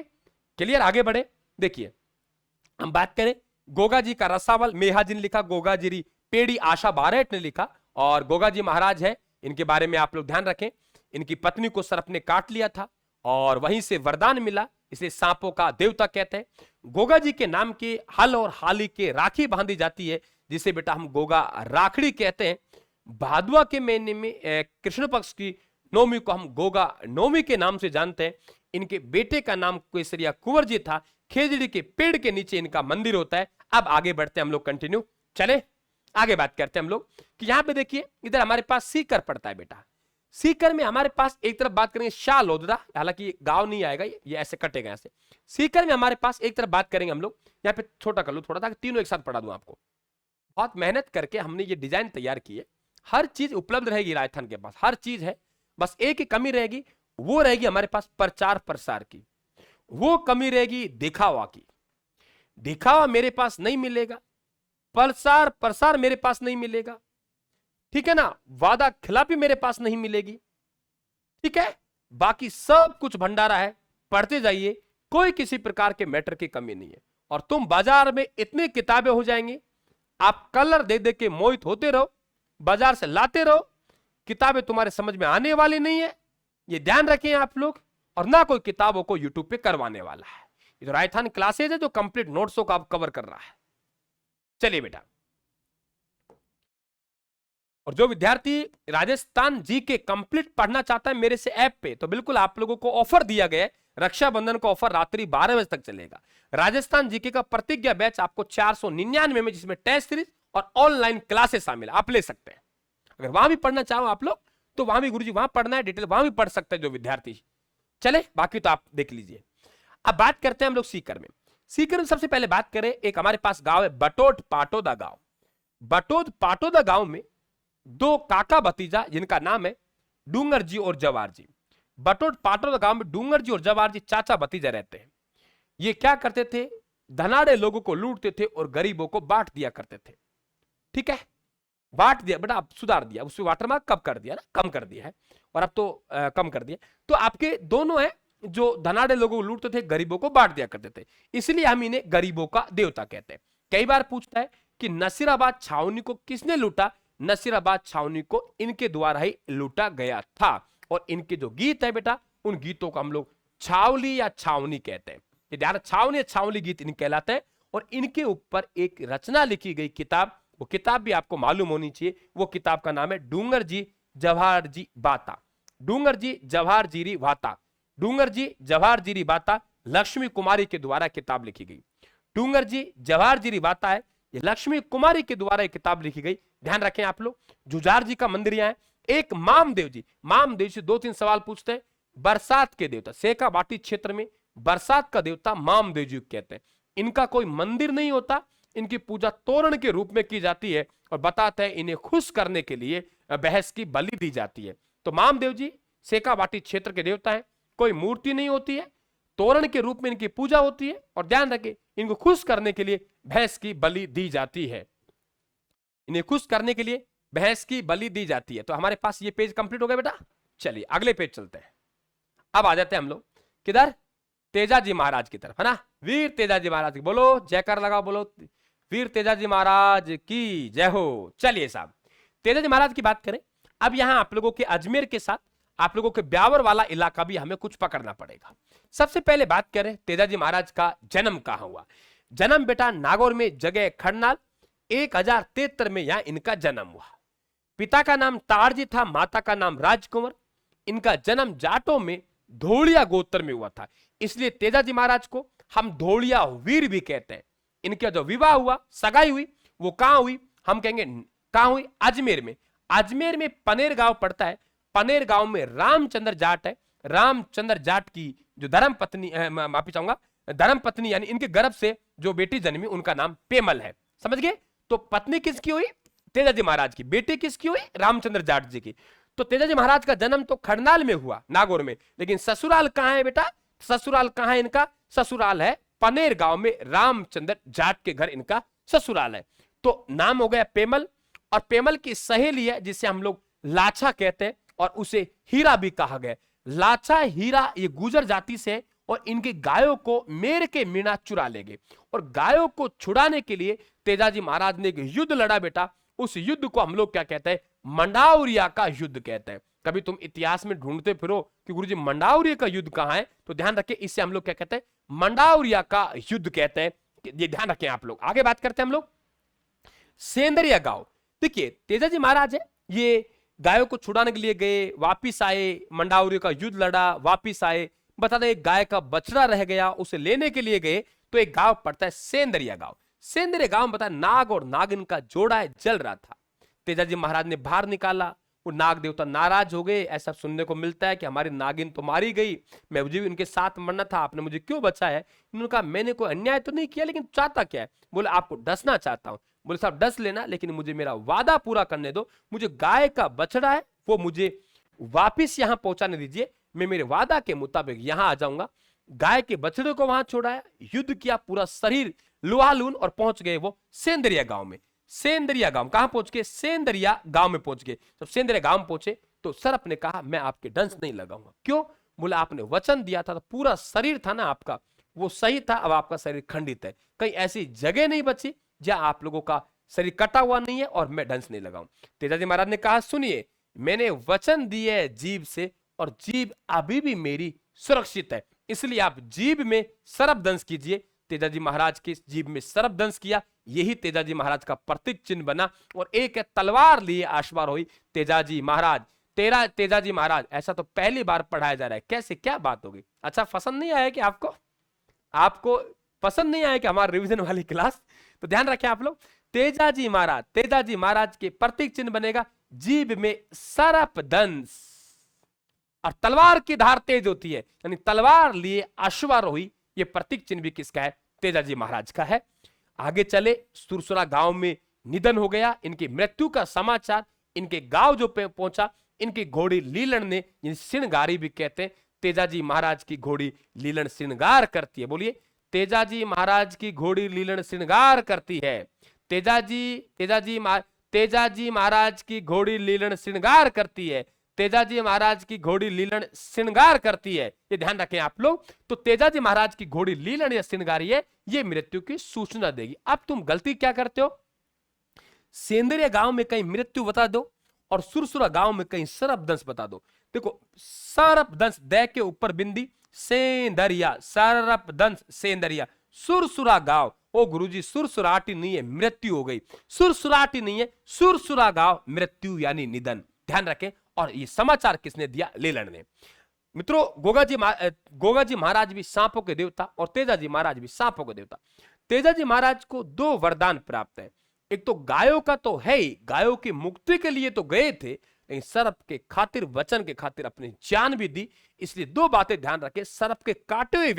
क्लियर? आगे बढ़े। देखिए हम बात करें गोगा जी का रसावल, मेहा जी ने लिखा, गोगा जी पेड़ी आशा बारेट ने लिखा। और गोगा जी महाराज है, इनके बारे में आप लोग ध्यान रखें। इनकी पत्नी को सर्प ने काट लिया था और वहीं से वरदान मिला, इसलिए सांपों का देवता कहते हैं। गोगा जी के नाम के हल और हाली के राखी बांधी जाती है, जिसे बेटा हम गोगा राखड़ी कहते हैं। भादुआ के महीने में कृष्ण पक्ष की नवमी को हम गोगा नवमी के नाम से जानते हैं। इनके बेटे का नाम केसरिया कुंवर जी था। खेजड़ी के पेड़ के नीचे इनका मंदिर होता है। अब आगे बढ़ते हैं हम लोग, कंटिन्यू चले आगे बात करते हैं हम लोग कि यहां पे देखिए इधर हमारे पास सीकर पड़ता है बेटा। सीकर में हमारे पास एक तरफ बात करेंगे शाह लोधरा, हालांकि गांव नहीं आएगा, ये ऐसे कटेगा ऐसे। सीकर में हमारे पास एक तरफ बात करेंगे हम लोग, यहाँ पे छोटा कर लो थोड़ा, ताकि तीनों एक साथ पढ़ा दूं आपको। बहुत मेहनत करके हमने ये डिजाइन तैयार की है। हर चीज उपलब्ध रहेगी राजस्थान के पास, हर चीज है। बस एक ही कमी रहेगी, वो रहेगी हमारे पास प्रचार प्रसार की। वो कमी रहेगी दिखावा की। दिखावा मेरे पास नहीं मिलेगा, प्रसार प्रसार मेरे पास नहीं मिलेगा, ठीक है ना। वादा खिलाफी मेरे पास नहीं मिलेगी, ठीक है। बाकी सब कुछ भंडारा है, पढ़ते जाइए, कोई किसी प्रकार के मैटर की कमी नहीं है। और तुम बाजार में इतनी किताबें हो जाएंगी, आप कलर दे दे के मोहित होते रहो, बाजार से लाते रहो, किताबें तुम्हारे समझ में आने वाली नहीं है, ये ध्यान रखें आप लोग। और ना कोई किताबों को यूट्यूब पे करवाने वाला है। ये तो राजस्थान क्लासेज है जो कंप्लीट नोट्सों को आप कवर कर रहा है। चलिए बेटा, और जो विद्यार्थी राजस्थान जी के कंप्लीट पढ़ना चाहता है मेरे से ऐप पे, तो बिल्कुल आप लोगों को ऑफर दिया गया है। रक्षाबंधन का ऑफर रात्रि 12 बजे तक चलेगा। राजस्थान जीके का प्रतिज्ञा बैच आपको 499 में, जिसमें टेस्ट सीरीज और ऑनलाइन क्लासेस शामिल है, आप ले सकते हैं। अगर वहां भी पढ़ना चाहो आप लोग तो वहां भी गुरुजी वहां पढ़ना है, डिटेल वहां भी पढ़ सकते हैं जो विद्यार्थी। चले बाकी तो आप देख लीजिए। अब बात करते हैं हम लोग सीकर में। सीकर में सबसे पहले बात करें, एक हमारे पास गांव है बटोद पाटोदा गांव। बटोद पाटोदा गांव में दो काका भतीजा जिनका नाम है डूंगर जी और जवार जी। बटोद पाटोदा गांव में डूंगर जी और जवार जी चाचा भतीजा रहते हैं। ये क्या करते थे? धनाढ़े लोगों को लूटते थे और गरीबों को बांट दिया करते थे, ठीक है। बांट दिया बेटा, अब सुधार दिया, उसमें वाटरमार्क कब कर दिया ना, कम कर दिया है, और अब तो कम कर दिया। तो आपके दोनों है जो धनाढ़े लोगों को लूटते थे, गरीबों को बांट दिया करते थे, इसलिए हम इन्हें गरीबों का देवता कहते हैं। कई बार पूछता है कि नसीराबाद छावनी को किसने लूटा? नसीराबाद छावनी को इनके द्वारा ही लूटा गया था। और इनके जो गीत है बेटा, उन गीतों को हम लोग छावली या छावनी कहते हैं। छावनी या छावली गीत इनके कहलाते हैं। और इनके ऊपर एक रचना लिखी गई किताब, वो किताब भी आपको मालूम होनी चाहिए। वो किताब का नाम है डूंगर जी जवाहर जी बाता। डूंगर जी जवाहर जीरी वाता, डूंगर जी जवाहर जीरी बाता लक्ष्मी कुमारी के द्वारा किताब लिखी गई। डूंगर जी जवाहर जीरी बाता है, ये लक्ष्मी कुमारी के द्वारा एक किताब लिखी गई। ध्यान रखें आप लोग। जुझार जी का मंदिर यहाँ है। एक मामदेव जी, मामदेव से 2-3 सवाल पूछते हैं। बरसात के देवता, सेका बाटी क्षेत्र में बरसात का देवता मामदेव जी कहते हैं। इनका कोई मंदिर नहीं होता, इनकी पूजा तोरण के रूप में की जाती है। और बताते हैं इन्हें खुश करने के लिए भैंस की बलि दी जाती है। तो मामदेव जी सेका बाटी क्षेत्र के देवता है, कोई मूर्ति नहीं होती है, तोरण के रूप में इनकी पूजा होती है। और ध्यान रखें इनको खुश करने के लिए भैंस की बलि दी जाती है। इन्हें खुश करने के लिए भैंस की बलि दी जाती है। तो हमारे पास ये पेज कंप्लीट हो गया बेटा। चलिए अगले पेज चलते हैं। अब आ जाते हैं हम लोग किधर, तेजाजी महाराज की तरफ, है ना। वीर तेजाजी महाराज की बोलो जयकार लगाओ, बोलो वीर तेजाजी महाराज की जय हो। चलिए साहब, तेजाजी महाराज की बात करें। अब यहां आप लोगों के अजमेर के साथ आप लोगों के ब्यावर वाला इलाका भी हमें कुछ पकड़ना पड़ेगा। सबसे पहले बात करें तेजाजी महाराज का जन्म कहां हुआ। जन्म बेटा नागौर में, जगह खड़नाल, 1073 में यहां इनका जन्म हुआ। पिता का नाम तारजी था, माता का नाम राजकुंवर। इनका जन्म जाटों में धोलिया गोत्र में हुआ था, इसलिए तेजाजी महाराज को हम धोलिया वीर भी कहते हैं। इनका जो विवाह हुआ, सगाई हुई, वो कहां हुई, हम कहेंगे कहां हुई, अजमेर में। अजमेर में पनेर गांव पड़ता है। पनेर गांव में रामचंद्र जाट है। रामचंद्र जाट की जो धर्म पत्नी, माफी चाहूंगा, धर्म पत्नी यानी इनके गर्भ से जो बेटी जन्मी उनका नाम पेमल है। समझ गए। तो पत्नी किसकी हुई, तेजाजी महाराज की। बेटी किसकी हुई, रामचंद्र जाट जी की। तो तेजाजी महाराज का जन्म तो खड़नाल में हुआ, नागौर में, लेकिन ससुराल कहां है बेटा, ससुराल कहां है इनका, ससुराल है पनेर गांव में, रामचंद्र जाट के घर इनका ससुराल है। तो नाम हो गया पेमल, और पेमल की सहेली है जिसे हम लोग लाछा कहते हैं, और उसे हीरा भी कहा गया। लाछा हीरा ये गुजर जाति से है, और इनकी गायों को मेर के मीणा चुरा ले गए, और गायों को छुड़ाने के लिए तेजाजी महाराज ने एक युद्ध लड़ा बेटा। उस युद्ध को हम लोग क्या कहते हैं, मंडाउरिया का युद्ध कहते हैं। कभी तुम इतिहास में ढूंढते फिरो कि गुरुजी मंडाउरिया का युद्ध कहां है, तो ध्यान रखें, इससे हम लोग क्या कहते हैं, मंडाउरिया का युद्ध कहते हैं। ये ध्यान रखें आप लोग। आगे बात करते हैं हम लोग सेंदरिया गांव। देखिए तेजाजी महाराज है, ये गायों को छुड़ाने के लिए गए, वापिस आए, मंडाउरिया का युद्ध लड़ा, वापिस आए। बता दें एक गाय का बछड़ा रह गया, उसे लेने के लिए गए, तो एक गांव पड़ता है सेंदरिया गांव। सेंदरिया गांव में बता नाग और नागिन का जोड़ा है, जल रहा था। तेजाजी महाराज ने बाहर निकाला, वो नाग देवता नाराज हो गए। ऐसा सुनने को मिलता है कि हमारी नागिन तो मारी गई, मैं मुझे भी उनके साथ मरना था, आपने मुझे क्यों बचाया है। इन्होंने कहा मैंने कोई अन्याय तो नहीं किया, लेकिन चाहता क्या है। बोले आपको डसना चाहता हूं। बोले साहब डस लेना, लेकिन मुझे मेरा वादा पूरा करने दो। मुझे गाय का बछड़ा है वो मुझे वापिस यहां पहुंचाने दीजिए, मैं मेरे वादा के मुताबिक यहां आ जाऊंगा। गाय के बछड़े को वहां छोड़ाया, युद्ध किया, पूरा शरीर लुहालून, और पहुंच गए वो सेंदरिया गांव में। सेंदरिया गांव कहां पहुंच गए, सेंदरिया गांव में पहुंच गए। जब सेंदरिया गांव में पहुंचे तो सरप ने कहा मैं आपके डंस नहीं लगाऊंगा। क्यों, बोला आपने वचन दिया था, तो पूरा शरीर था ना आपका वो सही था, अब आपका शरीर खंडित है, कहीं ऐसी जगह नहीं बची जहां आप लोगों का शरीर कटा हुआ नहीं है और मैं डंस नहीं लगाऊं। तेजाजी महाराज ने कहा सुनिए, मैंने वचन दिए जीभ से, और जीभ अभी भी मेरी सुरक्षित है, इसलिए आप जीभ में सर्प दंश कीजिए। तेजाजी महाराज की जीभ में सर्प दंश किया, यही तेजाजी महाराज का प्रतीक चिन्ह बना, और एक तलवार लिए आश्वार हुई तेजाजी महाराज। तेजाजी महाराज, ऐसा तो पहली बार पढ़ाया जा रहा है, कैसे क्या बात होगी। अच्छा पसंद नहीं आया कि आपको पसंद नहीं आया कि हमारा रिवीजन वाली क्लास, तो ध्यान रखें आप लोग। तेजाजी महाराज के प्रतीक चिन्ह बनेगा जीभ में सर्प दंश, और तलवार की धार तेज होती है, यानी तलवार लिए अश्वारोही। ये प्रतीक चिन्ह भी किसका है, तेजाजी महाराज का है। आगे चले, सुरसुरा गांव में निधन हो गया। इनकी मृत्यु का समाचार इनके गांव जो पहुंचा, इनकी घोड़ी लीलन ने, श्रृंगारी भी कहते हैं, तेजाजी महाराज की घोड़ी लीलन श्रृंगार करती है। बोलिए तेजाजी महाराज की घोड़ी लीलन श्रृंगार करती है। तेजाजी महाराज की घोड़ी लीलन श्रृंगार करती है। तेजाजी महाराज की घोड़ी लीलन श्रृंगार करती है, ये ध्यान रखें आप लोग। तो तेजाजी महाराज की घोड़ी लीलन या श्रृंगारी है, ये मृत्यु की सूचना देगी। अब तुम गलती क्या करते हो, सेंदरिया गांव में कहीं मृत्यु बता दो, और सुरसुरा गांव में कहीं सर्प दंश बता दो। देखो सर्प दंश द के ऊपर बिंदी, सेंदरिया, सर्प दंश सेंदरिया। सुरसुरा गांव, ओ गुरुजी सुरसुराटी नहीं है, मृत्यु हो गई। सुरसुराटी नहीं है, सुरसुरा गांव, मृत्यु यानी निधन, ध्यान रखें। और ये समाचार किसने दिया, लीलन ने। मित्रों गोगाजी महाराज भी सांपों के देवता, और तेजाजी महाराज भी सांपों के देवता। तेजाजी महाराज को 2 वरदान प्राप्त है। एक तो गायों का तो है ही, गायों की मुक्ति के लिए तो गए थे, लेकिन सर्प के खातिर, वचन के खातिर अपनी जान भी दी। इसलिए 2 बातें ध्यान रखें, सर्प के काटे हुए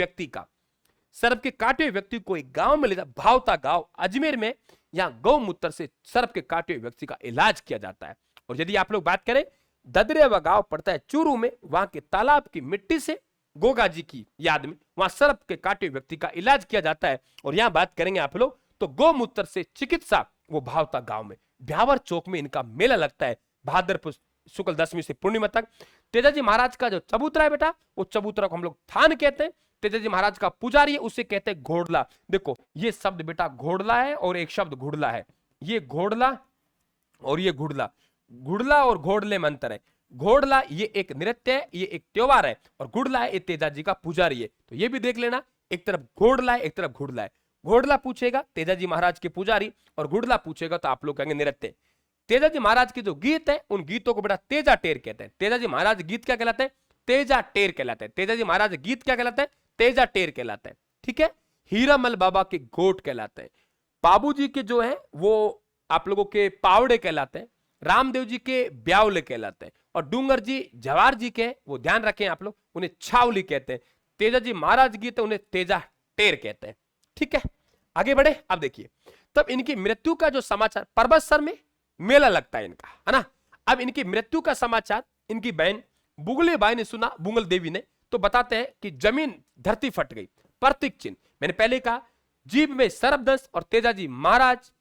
व्यक्ति को एक गांव में ले जा, भावता गांव अजमेर में, यहां गौमूत्र से सर्प के काटे हुए व्यक्ति का इलाज किया जाता है। और यदि आप लोग बात करें, ददरेवा गांव पड़ता है चूरू में, वहां के तालाब की मिट्टी से गोगा जी की याद में वहां सर्प के काटे हुए व्यक्ति का इलाज किया जाता है। और यहां बात करेंगे आप लोग तो गोमूत्र से चिकित्सा वो भावता गांव में। ब्यावर चौक में इनका मेला लगता है भाद्रपद शुक्ल दशमी से पूर्णिमा तक। तेजाजी महाराज का जो चबूतरा है बेटा, वो चबूतरा को हम लोग थान कहते हैं। तेजाजी महाराज का पुजारी है, उसे कहते हैं घोड़ला। देखो ये शब्द बेटा घोड़ला है और एक शब्द घुड़ला है। ये घोड़ला और ये घुड़ला, घुड़ला और घोड़ले में अंतर है। घोड़ला ये एक नृत्य है, ये एक त्योहार है, और घुड़ला है ये तेजाजी का पुजारी है। तो ये भी देख लेना, एक तरफ घोड़ला है एक तरफ घुड़ला है। घोड़ला पूछेगा तेजाजी महाराज के पुजारी, और घुड़ला पूछेगा तो आप लोग कहेंगे नृत्य। तेजाजी महाराज के जो गीत है उन गीतों को बेटा तेजा टेर कहते हैं। तेजाजी महाराज गीत क्या कहलाते हैं? तेजा टेर कहलाते हैं। तेजाजी महाराज गीत क्या कहलाते हैं? तेजा टेर कहलाते हैं। ठीक है। हीरामल बाबा के गोट कहलाते हैं। बाबूजी के जो है वो आप लोगों के पावड़े कहलाते हैं। रामदेव जी के ब्यावले कहलाते हैं। और डूंगर जी जवार जी के, वो ध्यान रखें आप लोग, उन्हें छावली कहते हैं। तेजाजी महाराज गीत है, उन्हें तेजा टेर कहते हैं। ठीक है, आगे बढ़े। अब देखिए, तब इनकी मृत्यु का जो समाचार, परबतसर में मेला लगता है इनका, है ना। अब इनकी मृत्यु का समाचार इनकी बहन बुगले बाई ने सुना, बुंगल देवी ने। तो बताते हैं कि जमीन धरती फट गई। प्रतीक चिन्ह मैंने पहले कहा, जीभ में सर्पदंश, और तेजाजी महाराज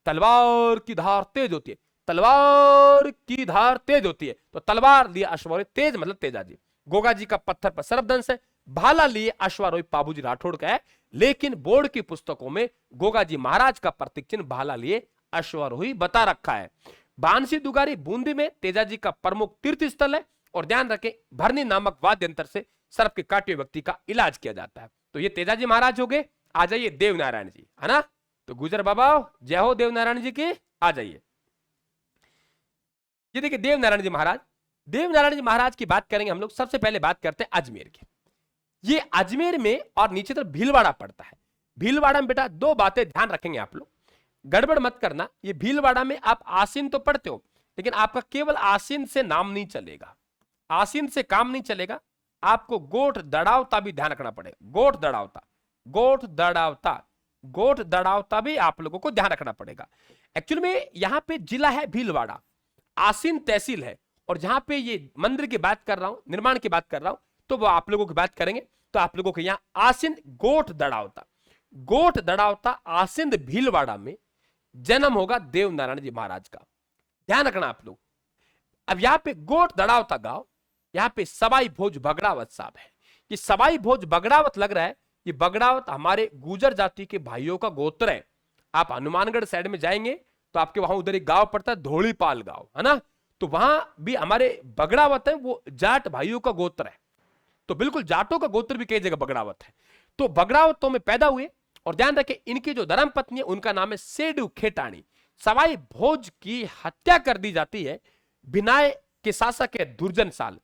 तलवार की धार तेज होती है। तलवार की धार तेज होती है, तो तलवार लिए अश्वारोही, तेज मतलब तेजाजी। गोगा जी का पत्थर पर सर्पदंश है। भाला लिए अश्वारोही बाबूजी राठौड़ का है, लेकिन बोर्ड की पुस्तकों में गोगा जी महाराज का प्रतीक चिन्ह भाला लिए अश्वारोही बता रखा है। बांसी दुगारी बूंदी में तेजाजी का प्रमुख तीर्थ स्थल है। और ध्यान रखें, भरनी नामक वाद्य यंत्र से सर्प के काटे हुए व्यक्ति का इलाज किया जाता है। तो ये तेजाजी महाराज हो गए। आ जाइए देवनारायण जी, है ना। तो गुजर बाबा जय हो देवनारायण जी की, आ जाइए। ये देखिए देवनारायण जी महाराज। देवनारायण जी महाराज की बात करेंगे हम लोग। सबसे पहले बात करते हैं अजमेर की। ये अजमेर में और नीचे तरफ भीलवाड़ा पड़ता है। भीलवाड़ा में बेटा दो बातें ध्यान रखेंगे आप लोग, गड़बड़ मत करना। ये भीलवाड़ा में आप आसीन तो पढ़ते हो, लेकिन आपका केवल आसीन से नाम नहीं चलेगा, आसीन से काम नहीं चलेगा। आपको गोठ दड़ावता भी ध्यान रखना पड़ेगा। गोठ दड़ावता, गोठ दड़ावता, गोठ दड़ावता भी आप लोगों को ध्यान रखना पड़ेगा। एक्चुअली में यहां पे जिला है भीलवाड़ा, आसीन तहसील है। और जहां पे ये मंदिर की बात कर रहा हूं, निर्माण की बात कर रहा हूं, तो वो आप लोगों की बात करेंगे। तो आप लोगों के यहां आसीन गोठ दड़ावता, गोठ दड़ावता आसीन भीलवाड़ा में जन्म होगा देवनारायण जी महाराज का। ध्यान रखना आप लोग। अब यहां पे गोठ दड़ावता गांव, यहां पे सवाई भोज बगड़ावत साहब है। ये सवाई भोज बगड़ावत लग रहा है, ये बगड़ावत हमारे गुर्जर जाति के भाइयों का गोत्र है। आप हनुमानगढ़ साइड में जाएंगे तो आपके वहां उधर एक गांव पड़ता है धोलीपाल गांव, है ना। तो वहां भी हमारे बगड़ावत है, वो जाट भाइयों का गोत्र है। तो बिल्कुल जाटों का गोत्र भी कई जगह बगड़ावत है। तो बगड़ावतों में पैदा हुए। और ध्यान रखें, इनकी जो धर्म पत्नी है उनका नाम है सेडू खेटाणी। सवाई भोज की हत्या कर दी जाती है। भिनाय के शासक है दुर्जन साल,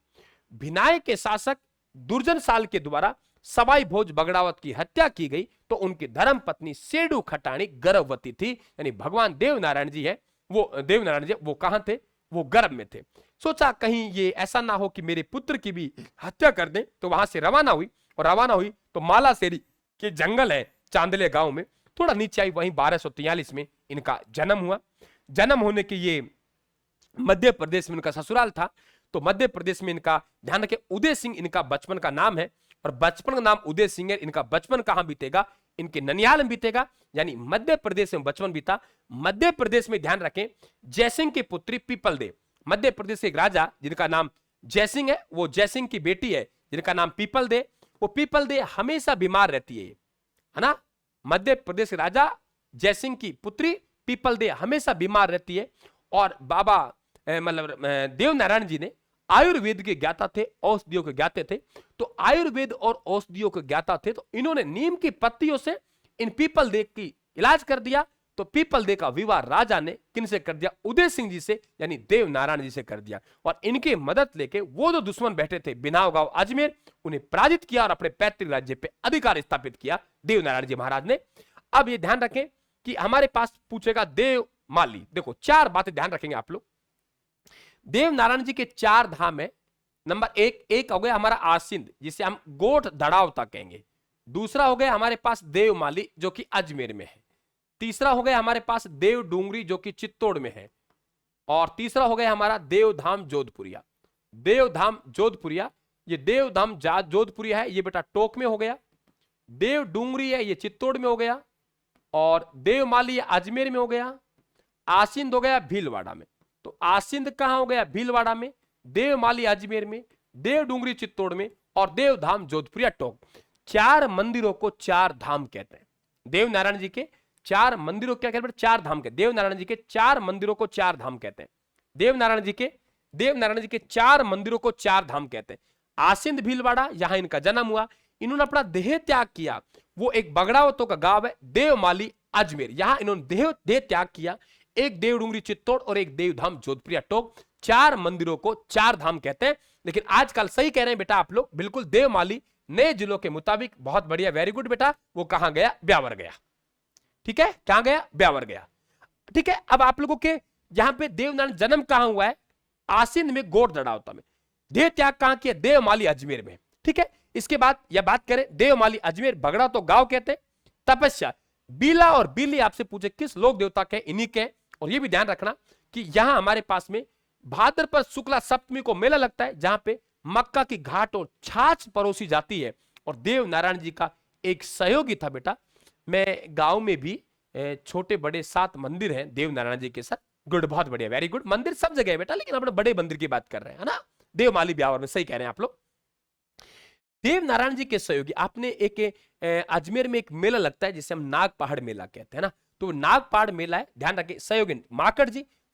भिनाय के शासक दुर्जन साल के द्वारा सवाई भोज बगड़ावत की हत्या की गई। तो उनकी धर्म पत्नी सेडू खटाणी गर्भवती थी। यानी भगवान देवनारायण जी है, वो देवनारायण जी वो कहां थे? वो गर्भ में थे। सोचा कहीं ये ऐसा ना हो कि मेरे पुत्र की भी हत्या कर दें। तो वहां से रवाना हुई, और रवाना हुई तो मालासेरी के जंगल है चांदले गांव में, थोड़ा नीचे आई, वहीं 1243 में इनका जन्म हुआ। जन्म होने के ये मध्य प्रदेश में इनका ससुराल था। तो मध्य प्रदेश में इनका, ध्यान रखें, उदय सिंह इनका बचपन का नाम है। और बचपन का नाम उदय सिंह है। इनका बचपन कहां बीतेगा? इनके ननियाल में बीतेगा, यानी मध्य प्रदेश में बचपन बीता। मध्य प्रदेश में ध्यान रखें, जयसिंह की पुत्री पीपल देव, मध्य प्रदेश के एक राजा जिनका नाम जयसिंह है, वो जयसिंह की बेटी है जिनका नाम पीपल दे। वो पीपल दे हमेशा बीमार रहती है ना। मध्य प्रदेश के राजा जयसिंह की पुत्री पीपल दे हमेशा बीमार रहती है। और बाबा मतलब देवनारायण जी ने आयुर्वेद के ज्ञाता थे, औषधियों के ज्ञाते थे। तो आयुर्वेद और औषधियों के ज्ञाता थे, तो इन्होंने नीम की पत्तियों से इन पीपल दे की इलाज कर दिया। तो पीपल दे का विवाह राजा ने किनसे कर दिया? उदय सिंह जी से, यानी देवनारायण जी से कर दिया। और इनके मदद लेके वो जो दुश्मन बैठे थे बिनाव गांव अजमेर, उन्हें पराजित किया और अपने पैतृक राज्य पे अधिकार स्थापित किया देवनारायण जी महाराज ने। अब ये ध्यान रखें कि हमारे पास पूछेगा देव माली। देखो चार बातें ध्यान रखेंगे आप लोग। देवनारायण जी के चार धाम है। नंबर एक हो गया हमारा आसिंद, जिसे हम गोठ दड़ावता कहेंगे। दूसरा हो गया हमारे पास देवमाली जो कि अजमेर में है। तीसरा हो गया हमारे पास देव डूंगरी जो कि चित्तौड़ में है। और तीसरा हो गया हमारा देवधाम जोधपुरिया। देवधाम जोधपुरिया, ये देवधाम जोधपुरिया है, ये बेटा टोक में हो गया। देव डूंगरी है, ये चित्तौड़ में हो गया। और देवमाली अजमेर में हो गया, आसिंद हो गया भीलवाड़ा में। तो आसिंद कहां हो गया? भीलवाड़ा में, देवमाली अजमेर में, देवडुंगरी चित्तौड़ में और देवधाम जोधपुरिया टोंक। 4 मंदिरों को 4 धाम कहते हैं। देव नारायण जी के 4 मंदिरों क्या कहते हैं? 4 धाम कहते हैं। देव नारायण जी के 4 मंदिरों को 4 धाम कहते हैं। देव नारायण जी के 4 मंदिरों को 4 धाम कहते हैं। आसिंद भीलवाड़ा, यहां इनका जन्म हुआ। इन्होंने अपना देह त्याग किया, वो एक बगड़ावतों का गांव है देवमाली अजमेर, यहां इन्होंने देह त्याग किया। एक देवडुंगरी चित्तौड़ और एक देवधाम जोधपुरिया टोंक। 4 मंदिरों को 4 धाम कहते हैं। लेकिन आजकल सही कह रहे हैं बेटा आप लोग, बिल्कुल देवमाली नए जिलों के मुताबिक। बहुत बढ़िया, वेरी गुड बेटा। वो कहां गया? ब्यावर गया। ठीक है, कहां गया? ब्यावर गया। ठीक है, अब आप लोगों के यहां पे देवनारायण जन्म कहां हुआ है? आसिंद में, गोड़ दड़ावता में। देह त्याग कहां किया? देवमाली अजमेर में। ठीक है, इसके बाद यह बात करें देवमाली अजमेर, बगड़ा तो गांव कहते हैं। तपस्या, बीला और बीली आपसे पूछे किस लोक देवता के? इन्हीं के। और यह भी ध्यान रखना कि यहां हमारे पास में भाद्रपद शुक्ला सप्तमी को मेला लगता है, जहां पे मक्का की घाट और छाछ परोसी जाती है। और देव नारायण जी का एक सहयोगी था बेटा। मैं गांव में भी छोटे बड़े 7 मंदिर हैं देव नारायण जी के साथ। गुड, बहुत बढ़िया, वेरी गुड। मंदिर सब जगह है बेटा, लेकिन अपने बड़े मंदिर की बात कर रहे हैं, है ना? देवमाली ब्यावर में, सही कह रहे हैं आप लोग। देव नारायण जी के सहयोगी, आपने एक अजमेर में एक मेला लगता है जिसे हम नाग पहाड़ मेला कहते हैं ना। तो नाग पहाड़ मेला है, ध्यान रखिए। सहयोगी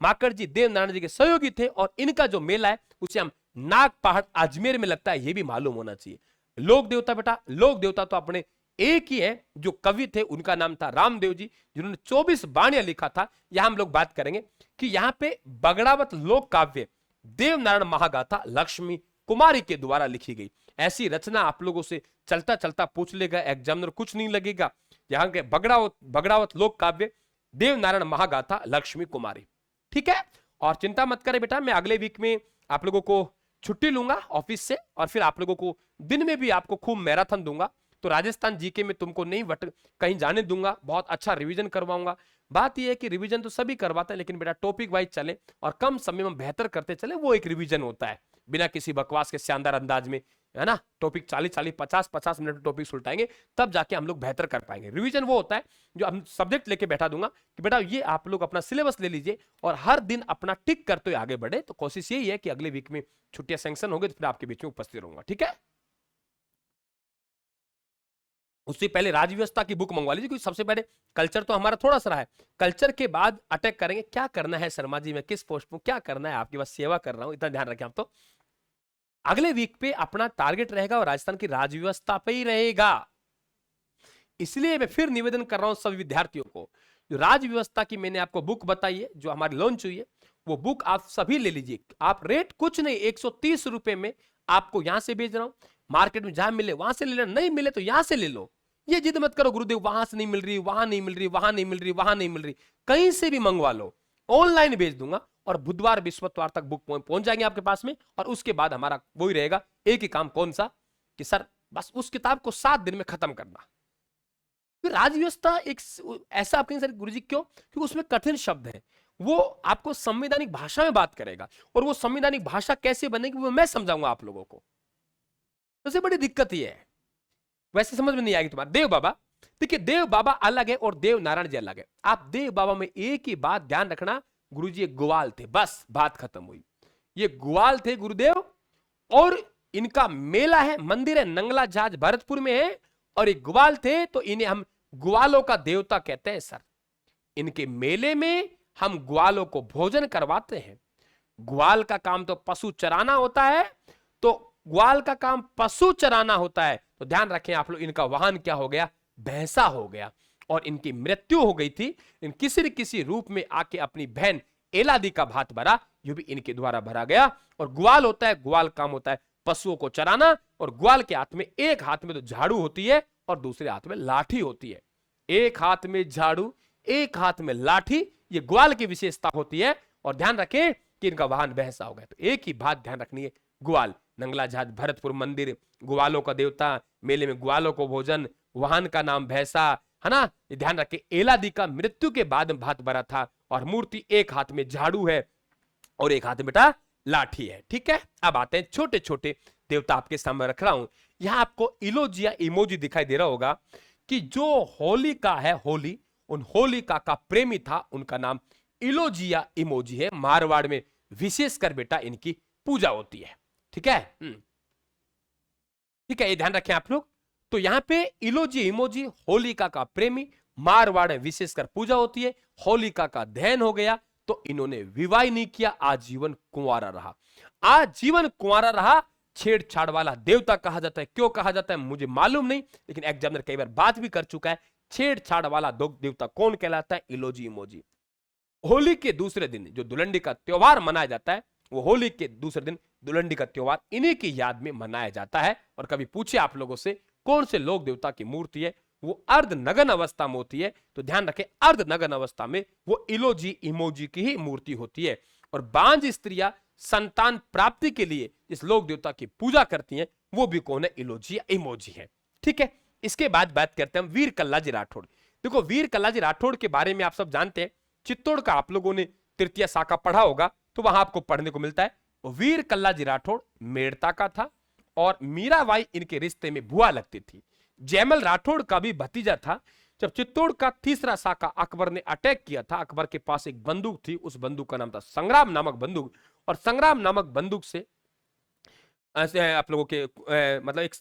माकड़ जी देव नारायण जी के सहयोगी थे। और इनका जो मेला है उसे हम नाग पहाड़ अजमेर में लगता है, यह भी मालूम होना चाहिए। लोक देवता बेटा, लोक देवता तो अपने एक ही है। जो कवि थे उनका नाम था रामदेव जी, जिन्होंने 24 बाणियां लिखा था। यहां हम लोग बात करेंगे कि यहां पे बगड़ावत लोक काव्य देव नारायण महागाथा लक्ष्मी कुमारी के द्वारा लिखी गई। ऐसी रचना आप लोगों से चलता चलता पूछ लेगा एग्जामिनर, कुछ नहीं लगेगा। यहां के बगड़ावत लोक काव्य देव नारायण महागाथा लक्ष्मी कुमारी। ठीक है, और चिंता मत करें बेटा, मैं अगले वीक में आप लोगों को छुट्टी लूंगा ऑफिस से, और फिर आप लोगों को दिन में भी आपको खूब मैराथन दूंगा। तो राजस्थान जीके में तुमको नहीं कहीं जाने दूंगा, बहुत अच्छा रिवीजन करवाऊंगा। बात यह है कि रिवीजन तो सभी करवाते हैं, लेकिन बेटा टॉपिक वाइज चले और कम समय में बेहतर करते चले, वो एक रिवीजन होता है, बिना किसी बकवास के शानदार अंदाज में, है ना। टॉपिक 40-40, 50-50 मिनट में टॉपिक सुलटाएंगे, तब जाके हम लोग बेहतर कर पाएंगे। रिवीजन वो होता है जो हम सब्जेक्ट लेके बैठा दूंगा कि बेटा ये आप लोग अपना सिलेबस ले लीजिए और हर दिन अपना टिक करते हुए आगे बढ़े। तो कोशिश यही है कि अगले वीक में छुट्टियां सैंक्शन हो गई तो फिर आपके बीच में उपस्थित रहूंगा। ठीक है, उससे पहले राज व्यवस्था की बुक मंगवा लीजिए, क्योंकि सबसे पहले कल्चर तो हमारा थोड़ा सा रहा है। कल्चर के बाद अटैक करेंगे। क्या करना है शर्मा जी, मैं किस पोस्ट पर क्या करना है, आपकी बस सेवा कर रहा हूं, इतना ध्यान रखें आप। तो अगले वीक पे अपना टारगेट रहेगा और राजस्थान की राज व्यवस्था पे ही रहेगा। इसलिए मैं फिर निवेदन कर रहा हूं सभी विद्यार्थियों को, जो राज व्यवस्था की मैंने आपको बुक बताई है, जो हमारी लॉन्च हुई है, वो बुक आप सभी ले लीजिए। आप रेट कुछ नहीं, 130 रुपए में आपको यहां से भेज रहा हूं। मार्केट में जहां मिले वहां से ले लेना, नहीं मिले तो यहां से ले लो। ये जिद मत करो गुरुदेव वहां से नहीं मिल रही, वहां नहीं मिल रही, वहां नहीं मिल रही, वहां नहीं मिल रही, कहीं से भी मंगवा लो। ऑनलाइन भेज दूंगा और बुधवार बृहस्पतिवार तक बुक पहुंच जाएंगे आपके पास में। और उसके बाद हमारा वही रहेगा, एक ही काम, कौन सा, कि सर बस उस किताब को 7 दिन में खत्म करना। फिर राज व्यवस्था एक ऐसा आप कहेंगे सर गुरुजी क्यों? क्योंकि उसमें कठिन शब्द है, वो आपको संवैधानिक भाषा में बात करेगा, और वो संवैधानिक भाषा कैसे बनेगी वो मैं समझाऊंगा आप लोगों को। सबसे बड़ी दिक्कत ये है, वैसे समझ में नहीं आएगी तुम्हारा। देव बाबा, देखिए देव बाबा अलग है और देव नारायण जी अलग है। आप देव बाबा में एक ही बात ध्यान रखना, गुरुजी एक ग्वाल थे, बस बात खत्म हुई। ये ग्वाल थे गुरुदेव, और इनका मेला है, मंदिर है, नंगला जाज भरतपुर में है। और ये ग्वाल थे तो इन्हें हम ग्वालों का देवता कहते हैं सर। इनके मेले में हम ग्वालों को भोजन करवाते हैं। ग्वाल का काम तो पशु चराना होता है, तो ग्वाल का काम पशु चराना होता है। तो ध्यान रखें आप लोग, इनका वाहन क्या हो गया? भैंसा हो गया। और इनकी मृत्यु हो गई थी। इन किसी न किसी रूप में आके अपनी बहन एलादी का भात भरा, जो भी इनके द्वारा भरा गया। और ग्वाल होता है, ग्वाल काम होता है पशुओं को चराना। और ग्वाल के हाथ में, एक हाथ में तो झाड़ू होती है और दूसरे हाथ में लाठी होती है। एक हाथ में झाड़ू, एक हाथ में लाठी, ये ग्वाल की विशेषता होती है। और ध्यान रखें कि इनका वाहन भैंसा हो गया। तो एक ही बात ध्यान रखनी है, ग्वाल, नंगला जाज भरतपुर मंदिर, ग्वालों का देवता, मेले में ग्वालों को भोजन, वाहन का नाम भैंसा, है ना। ये ध्यान रखें, एलादी का मृत्यु के बाद भात भरा था। और मूर्ति, एक हाथ में झाड़ू है और एक हाथ में बेटा लाठी है। ठीक है, अब आते हैं छोटे छोटे देवता आपके सामने रख रहा हूं। यहां आपको इलोजिया इमोजी दिखाई दे रहा होगा कि जो होली का है, होली, उन होलिका का प्रेमी था, उनका नाम इलोजिया इमोजी है। मारवाड़ में विशेषकर बेटा इनकी पूजा होती है। ठीक है, ठीक है, ये ध्यान रखें आप लोग। तो यहां पे इलोजी इमोजी होलिका का प्रेमी, मारवाड़ में विशेषकर पूजा होती है। होलिका का दहन हो गया तो इन्होंने विवाह नहीं किया, आजीवन कुंवारा रहा। आजीवन कुंवारा रहा, छेड़छाड़ वाला देवता कहा जाता है। क्यों कहा जाता है मुझे मालूम नहीं, लेकिन एग्जामिनर कई बार बात भी कर चुका है। छेड़छाड़ वाला देवता कौन कहलाता है? इलोजी इमोजी। होली के दूसरे दिन जो दुलंडी का त्योहार मनाया जाता है, वो होली के दूसरे दिन दुलंडी का त्योहार इन्हीं की याद में मनाया जाता है। और कभी पूछे आप लोगों से कौन से लोक देवता की मूर्ति है, वो अर्ध नग्न अवस्था में होती है, तो ध्यान रखें अर्ध नग्न अवस्था में वो इलोजी इमोजी की ही मूर्ति होती है। और बांझ स्त्रियां संतान प्राप्ति के लिए इस लोक देवता की पूजा करती हैं, वो भी कौन है? इलोजी इमोजी है। ठीक है, इसके बाद बात करते हैं हम वीर कल्लाजी राठौड़। देखो वीर कल्लाजी राठौड़ के बारे में आप सब जानते हैं, चित्तौड़ का आप लोगों ने तृतीय शाखा पढ़ा होगा तो वहां आपको पढ़ने को मिलता है। वीर कल्लाजी राठौड़ मेड़ता का था और मीराबाई इनके रिश्ते में बुआ लगती थी। जयमल राठौड़ का भी भतीजा था। जब चित्तौड़ का तीसरा शाखा अकबर ने अटैक किया था, अकबर के पास एक बंदूक थी, उस बंदूक का नाम था संग्राम नामक बंदूक। और संग्राम नामक बंदूक से आप लोगों के मतलब एक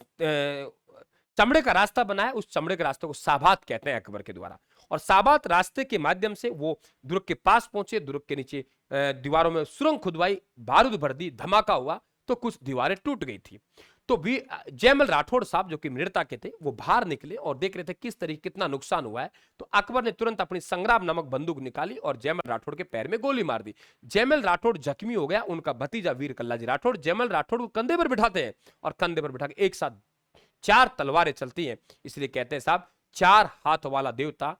चमड़े का रास्ता बनाया, उस चमड़े के रास्ते को साबात कहते हैं अकबर के द्वारा। और साबात रास्ते के माध्यम से वो दुर्ग के पास पहुंचे, दुर्ग के नीचे दीवारों में सुरंग खुदवाई, बारूद भर दी, धमाका हुआ तो कुछ दीवारें टूट गई थी। तो भी जयमल राठौड़ साहब जो कि वीरता के थे, वो बाहर निकले और देख रहे थे किस तरीके कितना नुकसान हुआ है। तो अकबर ने तुरंत अपनी संग्राम नामक बंदूक निकाली और जयमल राठौड़ के पैर में गोली मार दी। जयमल राठौड़ जख्मी हो गया। उनका भतीजा वीर कल्लाजी राठौड़ जयमल राठौड़ को कंधे पर बिठाते हैं और कंधे पर बिठा के एक साथ 4 तलवारें चलती हैं। इसलिए कहते हैं साहब 4 हाथ वाला देवता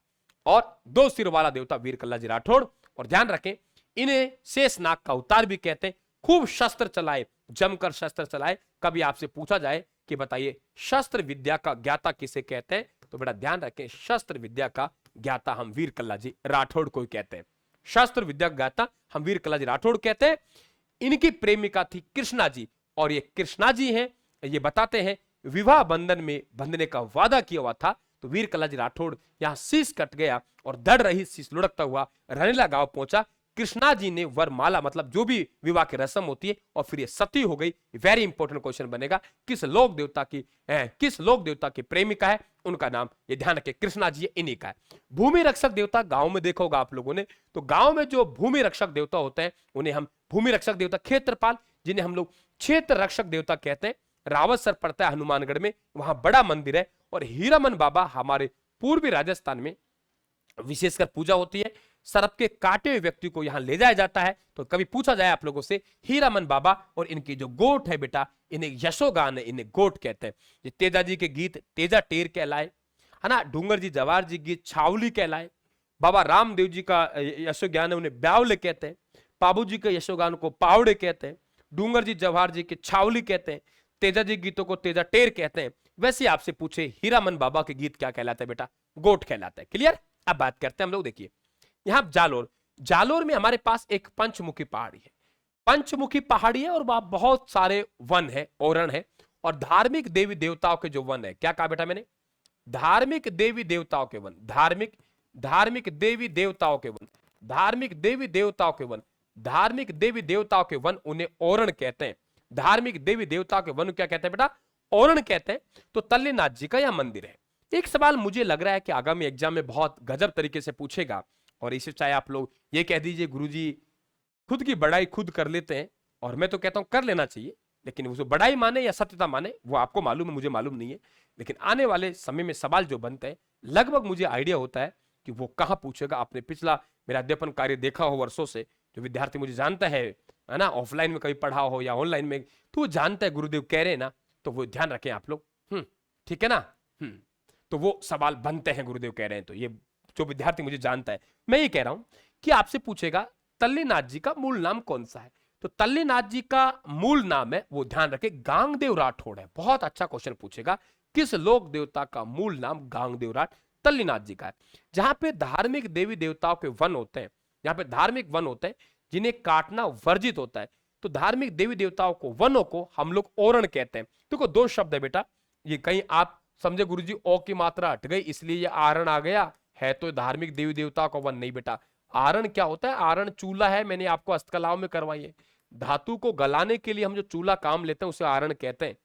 और 2 सिर वाला देवता वीर कल्लाजी राठौड़। और ध्यान रखें इन्हें शेषनाग का अवतार भी कहते हैं। खूब शस्त्र चलाए, जमकर शस्त्र चलाए। कभी आपसे पूछा जाए कि बताइए शस्त्र विद्या का ज्ञाता किसे कहते हैं, तो बेटा ध्यान रखें शस्त्र विद्या का ज्ञाता हम वीर कल्लाजी राठौड़ को ही कहते हैं। शस्त्र विद्या का ज्ञाता हम वीर कल्लाजी राठौड़ कहते हैं। इनकी प्रेमिका थी कृष्णा जी, और ये कृष्णा जी हैं, ये बताते हैं विवाह बंधन में बंधने का वादा किया हुआ था। तो वीर कल्लाजी राठौड़ यहां शीश कट गया और दड़ रही शीश लुढ़कता हुआ रनीला गांव पहुंचा। कृष्णा जी ने वरमाला मतलब जो भी विवाह की रस्म होती है, और फिर ये सती हो गई। वेरी इंपॉर्टेंट क्वेश्चन बनेगा, किस लोक देवता की प्रेमिका है, उनका नाम ये ध्यान रखें कृष्णा जी इन्हीं का है। भूमि रक्षक देवता गांव में देखा होगा आप लोगों ने, तो गांव में जो भूमि रक्षक देवता होते हैं उन्हें हम भूमि रक्षक देवता, क्षेत्रपाल जिन्हें हम लोग क्षेत्र रक्षक देवता कहते हैं। रावत सर पड़ता है हनुमानगढ़ में, वहां बड़ा मंदिर है। और हीरामन बाबा हमारे पूर्वी राजस्थान में विशेषकर पूजा होती है। सर्प के काटे हुए व्यक्ति को यहां ले जाया जाता है। तो कभी पूछा जाए आप लोगों से, हीरामन बाबा और इनकी जो गोट है बेटा, इन्हें यशोगान है, इन्हें गोट कहते हैं। ये तेजा जी के गीत तेजा टेर कहलाए, है ना। डूंगर जी जवार जी गीत छावली कहलाए। बाबा रामदेव जी का यशोज्ञान है, उन्हें ब्यावले कहते हैं। पाबू जी के यशोगान को पावड़े कहते हैं। डूंगर जी जवाहर जी के छावली कहते हैं। तेजा जी गीतों को तेजा टेर कहते हैं। वैसे आपसे पूछे हीरामन बाबा के गीत क्या कहलाते हैं बेटा? गोट कहलाता है। क्लियर? अब बात करते हैं हम लोग, देखिए यहां जालोर में हमारे पास एक पंचमुखी पहाड़ी है। पंचमुखी पहाड़ी है और वहां बहुत सारे वन है, ओरण है, और धार्मिक देवी देवताओं के जो वन है, क्या कहा बेटा मैंने? धार्मिक देवी देवताओं के वन, धार्मिक देवी देवताओं के वन, धार्मिक देवी देवताओं के वन, धार्मिक देवी देवताओं के वन, उन्हें ओरण कहते हैं। धार्मिक देवी देवताओं के वन क्या कहते हैं बेटा? ओरण कहते हैं। तो तल्लीनाथ जी का यह मंदिर है। एक सवाल मुझे लग रहा है कि आगामी एग्जाम में बहुत गजब तरीके से पूछेगा, और इसे चाहे आप लोग ये कह दीजिए गुरुजी खुद की बड़ाई खुद कर लेते हैं, और मैं तो कहता हूं कर लेना चाहिए, लेकिन वो बड़ाई माने या सत्यता माने वो आपको मालूम है, मुझे मालूम नहीं है। लेकिन आने वाले समय में सवाल जो बनते हैं लगभग मुझे आइडिया होता है कि वो कहां पूछेगा। आपने पिछला मेरा अध्यापन कार्य देखा हो वर्षों से, जो विद्यार्थी मुझे जानता है ना, ऑफलाइन में कभी पढ़ा हो या ऑनलाइन में, तो वो जानता है गुरुदेव कह रहे हैं ना, तो वो ध्यान रखें आप लोग। ठीक है ना। तो वो सवाल बनते हैं गुरुदेव कह रहे हैं, तो ये जो विद्यार्थी मुझे जानता है, मैं ये कह रहा हूं कि आपसे पूछेगा तल्लीनाथ जी का मूल नाम कौन सा है। तो तल्लीनाथ जी का मूल नाम है, वो ध्यान रखे, गांगदेव राठौड़ है। बहुत अच्छा क्वेश्चन पूछेगा, किस लोक देवता का मूल नाम गांगदेव राठ तल्लीनाथ जी का है। जहां पे धार्मिक देवी देवताओं के वन होते हैं, जहां पे धार्मिक वन होते हैं जिन्हें काटना वर्जित होता है, तो धार्मिक देवी देवताओं को, वनों को हम लोग ओरण कहते हैं। देखो 2 शब्द है बेटा, ये कहीं आप समझे गुरुजी ओ की मात्रा हट गई इसलिए ये आरण आ गया, है तो धार्मिक देवी देवताओं का वन नहीं बेटा। आरण क्या होता है? आरण चूल्हा है, मैंने आपको हस्तकलाओं में करवाई है। धातु को गलाने के लिए हम जो चूल्हा काम लेते हैं उसे आरण कहते हैं।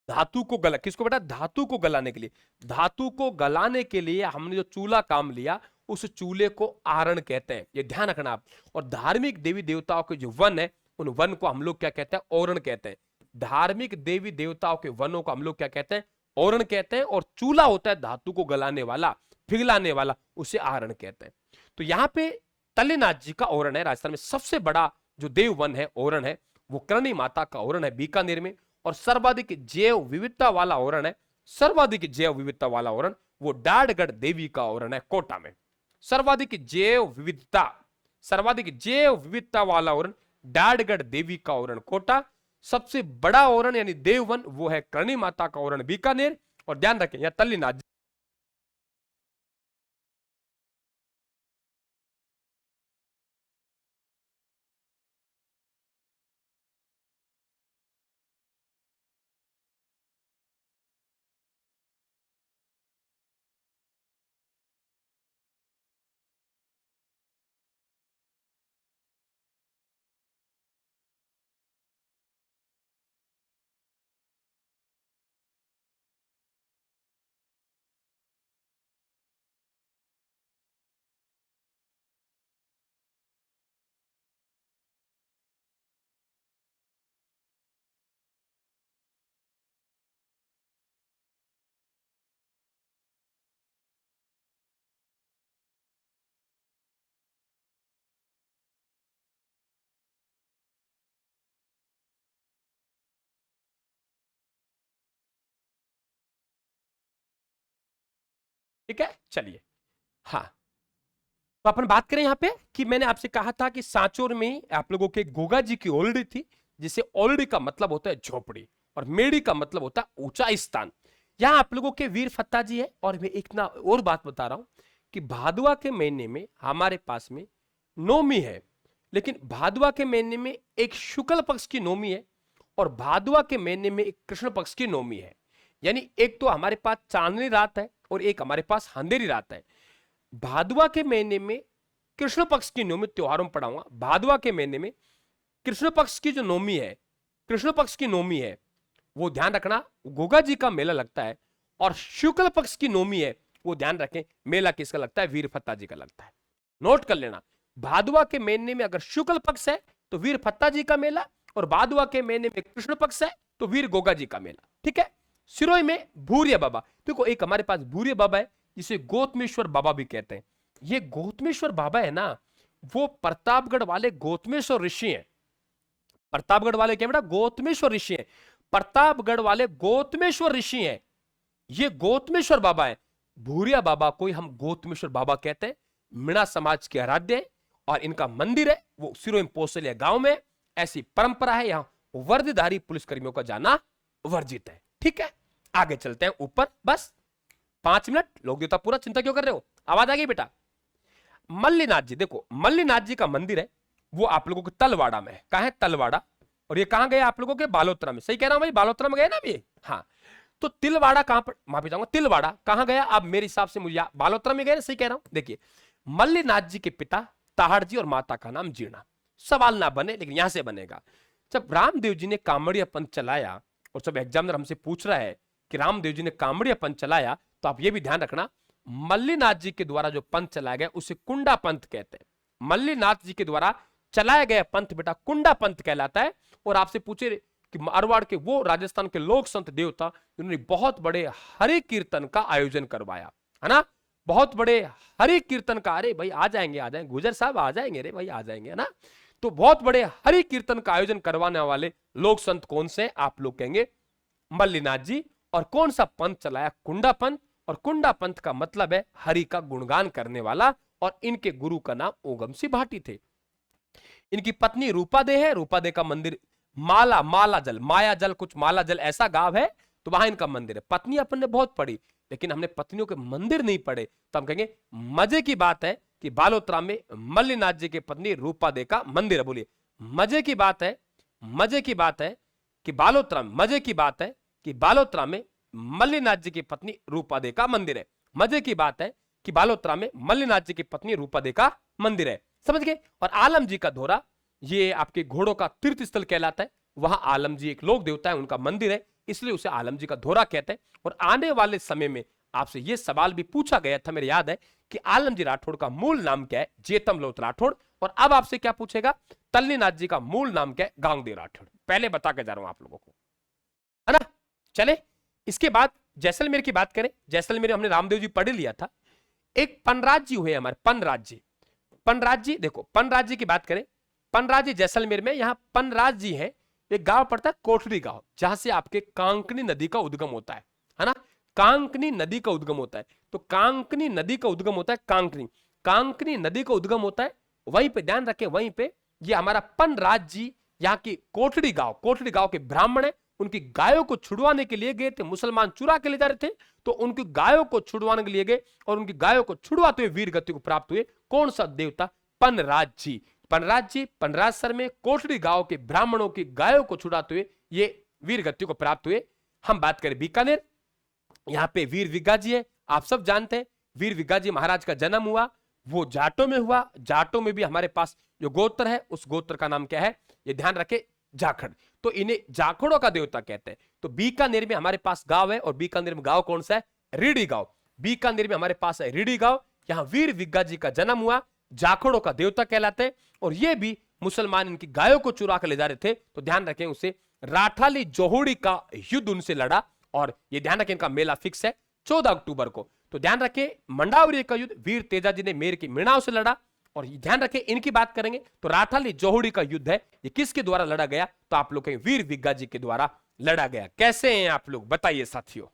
धातु को गला, किसको बेटा? धातु को गलाने के लिए। धातु को गलाने के लिए हमने जो चूल्हा काम लिया उस चूल्हे को आरण कहते हैं, ये ध्यान रखना आप। और धार्मिक देवी देवताओं के जो वन है उन वन को हम लोग क्या कहते हैं? ओरण कहते हैं। धार्मिक देवी देवताओं के वनों को हम लोग क्या कहते हैं? ओरण कहते हैं। और चूल्हा होता है धातु को गलाने वाला, पिघलाने वाला, उसे आरण कहते हैं। तो यहाँ पे तल्लेनाथ जी का ओरण है। राजस्थान में सबसे बड़ा जो देव वन है, ओरण है, वो करणी माता का ओरण है बीकानेर में। और सर्वाधिक जैव विविधता वाला ओरण है, सर्वाधिक जैव विविधता वाला ओरण वो डाढ़गढ़ देवी का ओरण है कोटा में। सर्वाधिक जैव विविधता वाला ओरण डाढ़गढ़ देवी का ओरण कोटा। सबसे बड़ा ओरण यानी देववन वो है करणी माता का ओरण बीकानेर। और ध्यान रखें यह तल्लीनाथ, ठीक है, चलिए। हाँ, तो अपन बात करें यहाँ पे कि मैंने आपसे कहा था कि सांचौर में आप लोगों के गोगा जी की ओलडी थी, जिसे ओलडी का मतलब होता है झोपड़ी और मेड़ी का मतलब होता है ऊंचा स्थान। यहाँ आप लोगों के वीर फत्ता जी है। और मैं एक ना और बात बता रहा हूं कि भादवा के महीने में हमारे पास में नौमी है, लेकिन भादवा के महीने में एक शुक्ल पक्ष की नौमी है और भादवा के महीने में एक कृष्ण पक्ष की नौमी है। यानी एक तो हमारे पास चांदनी रात है और एक हमारे पास अंधेरी रात है। भादवा के महीने में कृष्ण पक्ष की नौमी, त्योहारों में पढ़ाऊंगा, भादवा के महीने में कृष्ण पक्ष की जो नौमी है, कृष्ण पक्ष की नौमी है, वो ध्यान रखना गोगा जी का मेला लगता है। और शुक्ल पक्ष की नौमी है, वो ध्यान रखें मेला किसका लगता है? वीर फत्ता जी का लगता है। नोट कर लेना, भादवा के महीने में अगर शुक्ल पक्ष है तो वीर फत्ता जी का मेला, और भादवा के महीने में कृष्ण पक्ष है तो वीर गोगा जी का मेला। ठीक है। सिरोही में भूरिया बाबा, देखो एक हमारे पास भूरिया बाबा है जिसे गौतमेश्वर बाबा भी कहते हैं। ये गौतमेश्वर बाबा है ना, वो प्रतापगढ़ वाले गौतमेश्वर ऋषि हैं। प्रतापगढ़ वाले क्या बेटा? गौतमेश्वर ऋषि हैं। प्रतापगढ़ वाले गौतमेश्वर ऋषि हैं, ये गौतमेश्वर बाबा है। भूरिया बाबा को हम गौतमेश्वर बाबा कहते हैं। मीणा समाज के आराध्य है और इनका मंदिर है वो सिरोही पोसलिया गांव में। ऐसी परंपरा है, यहां वर्दीधारी पुलिसकर्मियों का जाना वर्जित है। ठीक है, आगे चलते हैं ऊपर। बस 5 मिनट, लोक देवता पूरा, चिंता क्यों कर रहे हो? आवाज आ गई बेटा? मल्लीनाथ जी, देखो मल्लीनाथ जी का मंदिर है वो आप लोगों के तलवाड़ा में है। कहां है? तलवाड़ा। और ये कहां गए आप लोगों के? बालोतरा में। सही कह रहा हूं भाई? बालोतरा में गए ना अभी? हाँ, तो तिलवाड़ा कहां पर, माफी चाहूंगा, तिलवाड़ा कहां गया? अब मेरे हिसाब से मुझे बालोतरा में गए ना? सही कह रहा हूं? देखिए, मल्लीनाथ जी के पिता ताहड़ जी और माता का नाम जीर्णा। सवाल ना बने लेकिन यहां से बनेगा। जब रामदेव जी ने कामड़िया पंथ चलाया, और जब एग्जामिनर हमसे पूछ रहा है कि रामदेव जी ने कामड़िया पंथ चलाया, तो आप ये भी ध्यान रखना मल्लीनाथ जी के द्वारा जो पंथ चलाया गया उसे कुंडा पंथ कहते हैं। मल्लीनाथ जी के द्वारा चलाया गया पंथ बेटा कुंडा पंथ कहलाता है। और आपसे पूछे कि मारवाड़ के वो राजस्थान के लोक संत देवता जिन्होंने बहुत बड़े हरि कीर्तन का आयोजन करवाया है ना, बहुत बड़े हरि कीर्तन का, अरे भाई आ जाएंगे, आ जाएंगे गुजर साहब, आ जाएंगे रे भाई, आ जाएंगे, है ना। तो बहुत बड़े हरि कीर्तन का आयोजन करवाने वाले लोक संत कौन से? आप लोग कहेंगे मल्लीनाथ जी। और कौन सा पंथ चलाया? कुंडा पंथ। और कुंडा पंथ का मतलब है हरि का गुणगान करने वाला। और इनके गुरु का नाम ओगम सिंह भाटी थे। इनकी पत्नी रूपादे है। रूपादे का मंदिर माला जल, माया जल, कुछ माला जल ऐसा गांव है, तो वहां इनका मंदिर है। पत्नी अपन ने बहुत पढ़ी, लेकिन हमने पत्नियों के मंदिर नहीं पढ़े। तो हम कहेंगे मजे की बात है कि बालोतरा में मल्लीनाथ जी की पत्नी रूपादे का मंदिर है। बोलिए, मजे की बात है, मजे की बात है कि बालोतरा में, मजे की बात है कि बालोतरा में मल्लीनाथ जी की पत्नी रूपादे का मंदिर है। मजे की बात है कि बालोतरा में मल्लिनाथ जी की पत्नी रूपादे का मंदिर है, समझ गए। और आलम जी का धोरा, ये आपके घोड़ों का तीर्थ स्थल कहलाता है। वहां आलम जी एक लोक देवता है, उनका मंदिर है, इसलिए उसे आलम जी का धोरा कहते हैं। और आने वाले समय में आपसे यह सवाल भी पूछा गया था, मेरे याद है, कि आलम जी राठौड़ का मूल नाम क्या है? जेतम लोथ राठौड़। और अब आपसे क्या पूछेगा? तल्लीनाथ जी का मूल नाम क्या है? गांगदेव राठौड़। पहले बता के जा रहा हूं आप लोगों को, है ना। चले, इसके बाद जैसलमेर की बात करें। जैसलमेर हमने रामदेव जी पढ़ लिया था। एक पनराज जी हुए हमारे, पनराज जी। पनराज जी, देखो पनराज जी की बात करें, पनराज जी जैसलमेर में, यहां पनराज जी है। एक गांव पड़ता है कोठरी गांव, जहां से आपके कांकनी नदी का उद्गम होता है ना। कांकनी नदी का उद्गम होता है। तो कांकनी नदी का उद्गम होता है कांकनी, कांकनी नदी का उद्गम होता है वहीं पे, ध्यान रखें वहीं पे। ये हमारा पनराज जी यहाँ की कोठड़ी गांव के ब्राह्मण है। उनकी गायों को छुड़वाने के लिए गए थे, मुसलमान चुरा के ले जा रहे थे, तो उनकी गायों को छुड़वाने के लिए गए और उनकी गायों को छुड़वाते हुए वीर गति को प्राप्त हुए। कौन सा देवता? पनराज जी। पनराज जी पनराजसर में कोठड़ी गांव के ब्राह्मणों की गायों को छुड़ाते हुए ये वीर गति को प्राप्त हुए। हम बात करें बीकानेर, यहां पे वीर विग्गा जी है, आप सब जानते हैं। वीर विग्गा जी महाराज का जन्म हुआ वो जाटों में हुआ। जाटों में भी हमारे पास जो गोत्र है, उस गोत्र का नाम क्या है? ये ध्यान रखे, जाखड़। तो इन्हें जाखड़ों का देवता कहते हैं। तो बीकानेर में हमारे पास गांव है, और बीकानेर में गांव कौन सा है? रीडी गांव। बीकानेर में हमारे पास है रीडी गांव, यहां वीर विग्गा जी का जन्म हुआ, जाखड़ों का देवता कहलाते हैं। और ये भी मुसलमान इनकी गायों को चुरा कर ले जा रहे थे, तो ध्यान रखें उसे राठाली जोहोड़ी का युद्ध उनसे लड़ा। और ये ध्यान रखें इनका मेला फिक्स है 14 अक्टूबर को। तो ध्यान रखें मंडावरी का युद्ध वीर तेजा जी ने मेर की मृणाल से लड़ा। और ध्यान रखें इनकी बात करेंगे तो राठाली जोहोड़ी का युद्ध है, ये किसके द्वारा लड़ा गया? तो आप लोग कहें वीर विग्गा जी के द्वारा लड़ा गया। कैसे हैं आप लोग, बताइए साथियों।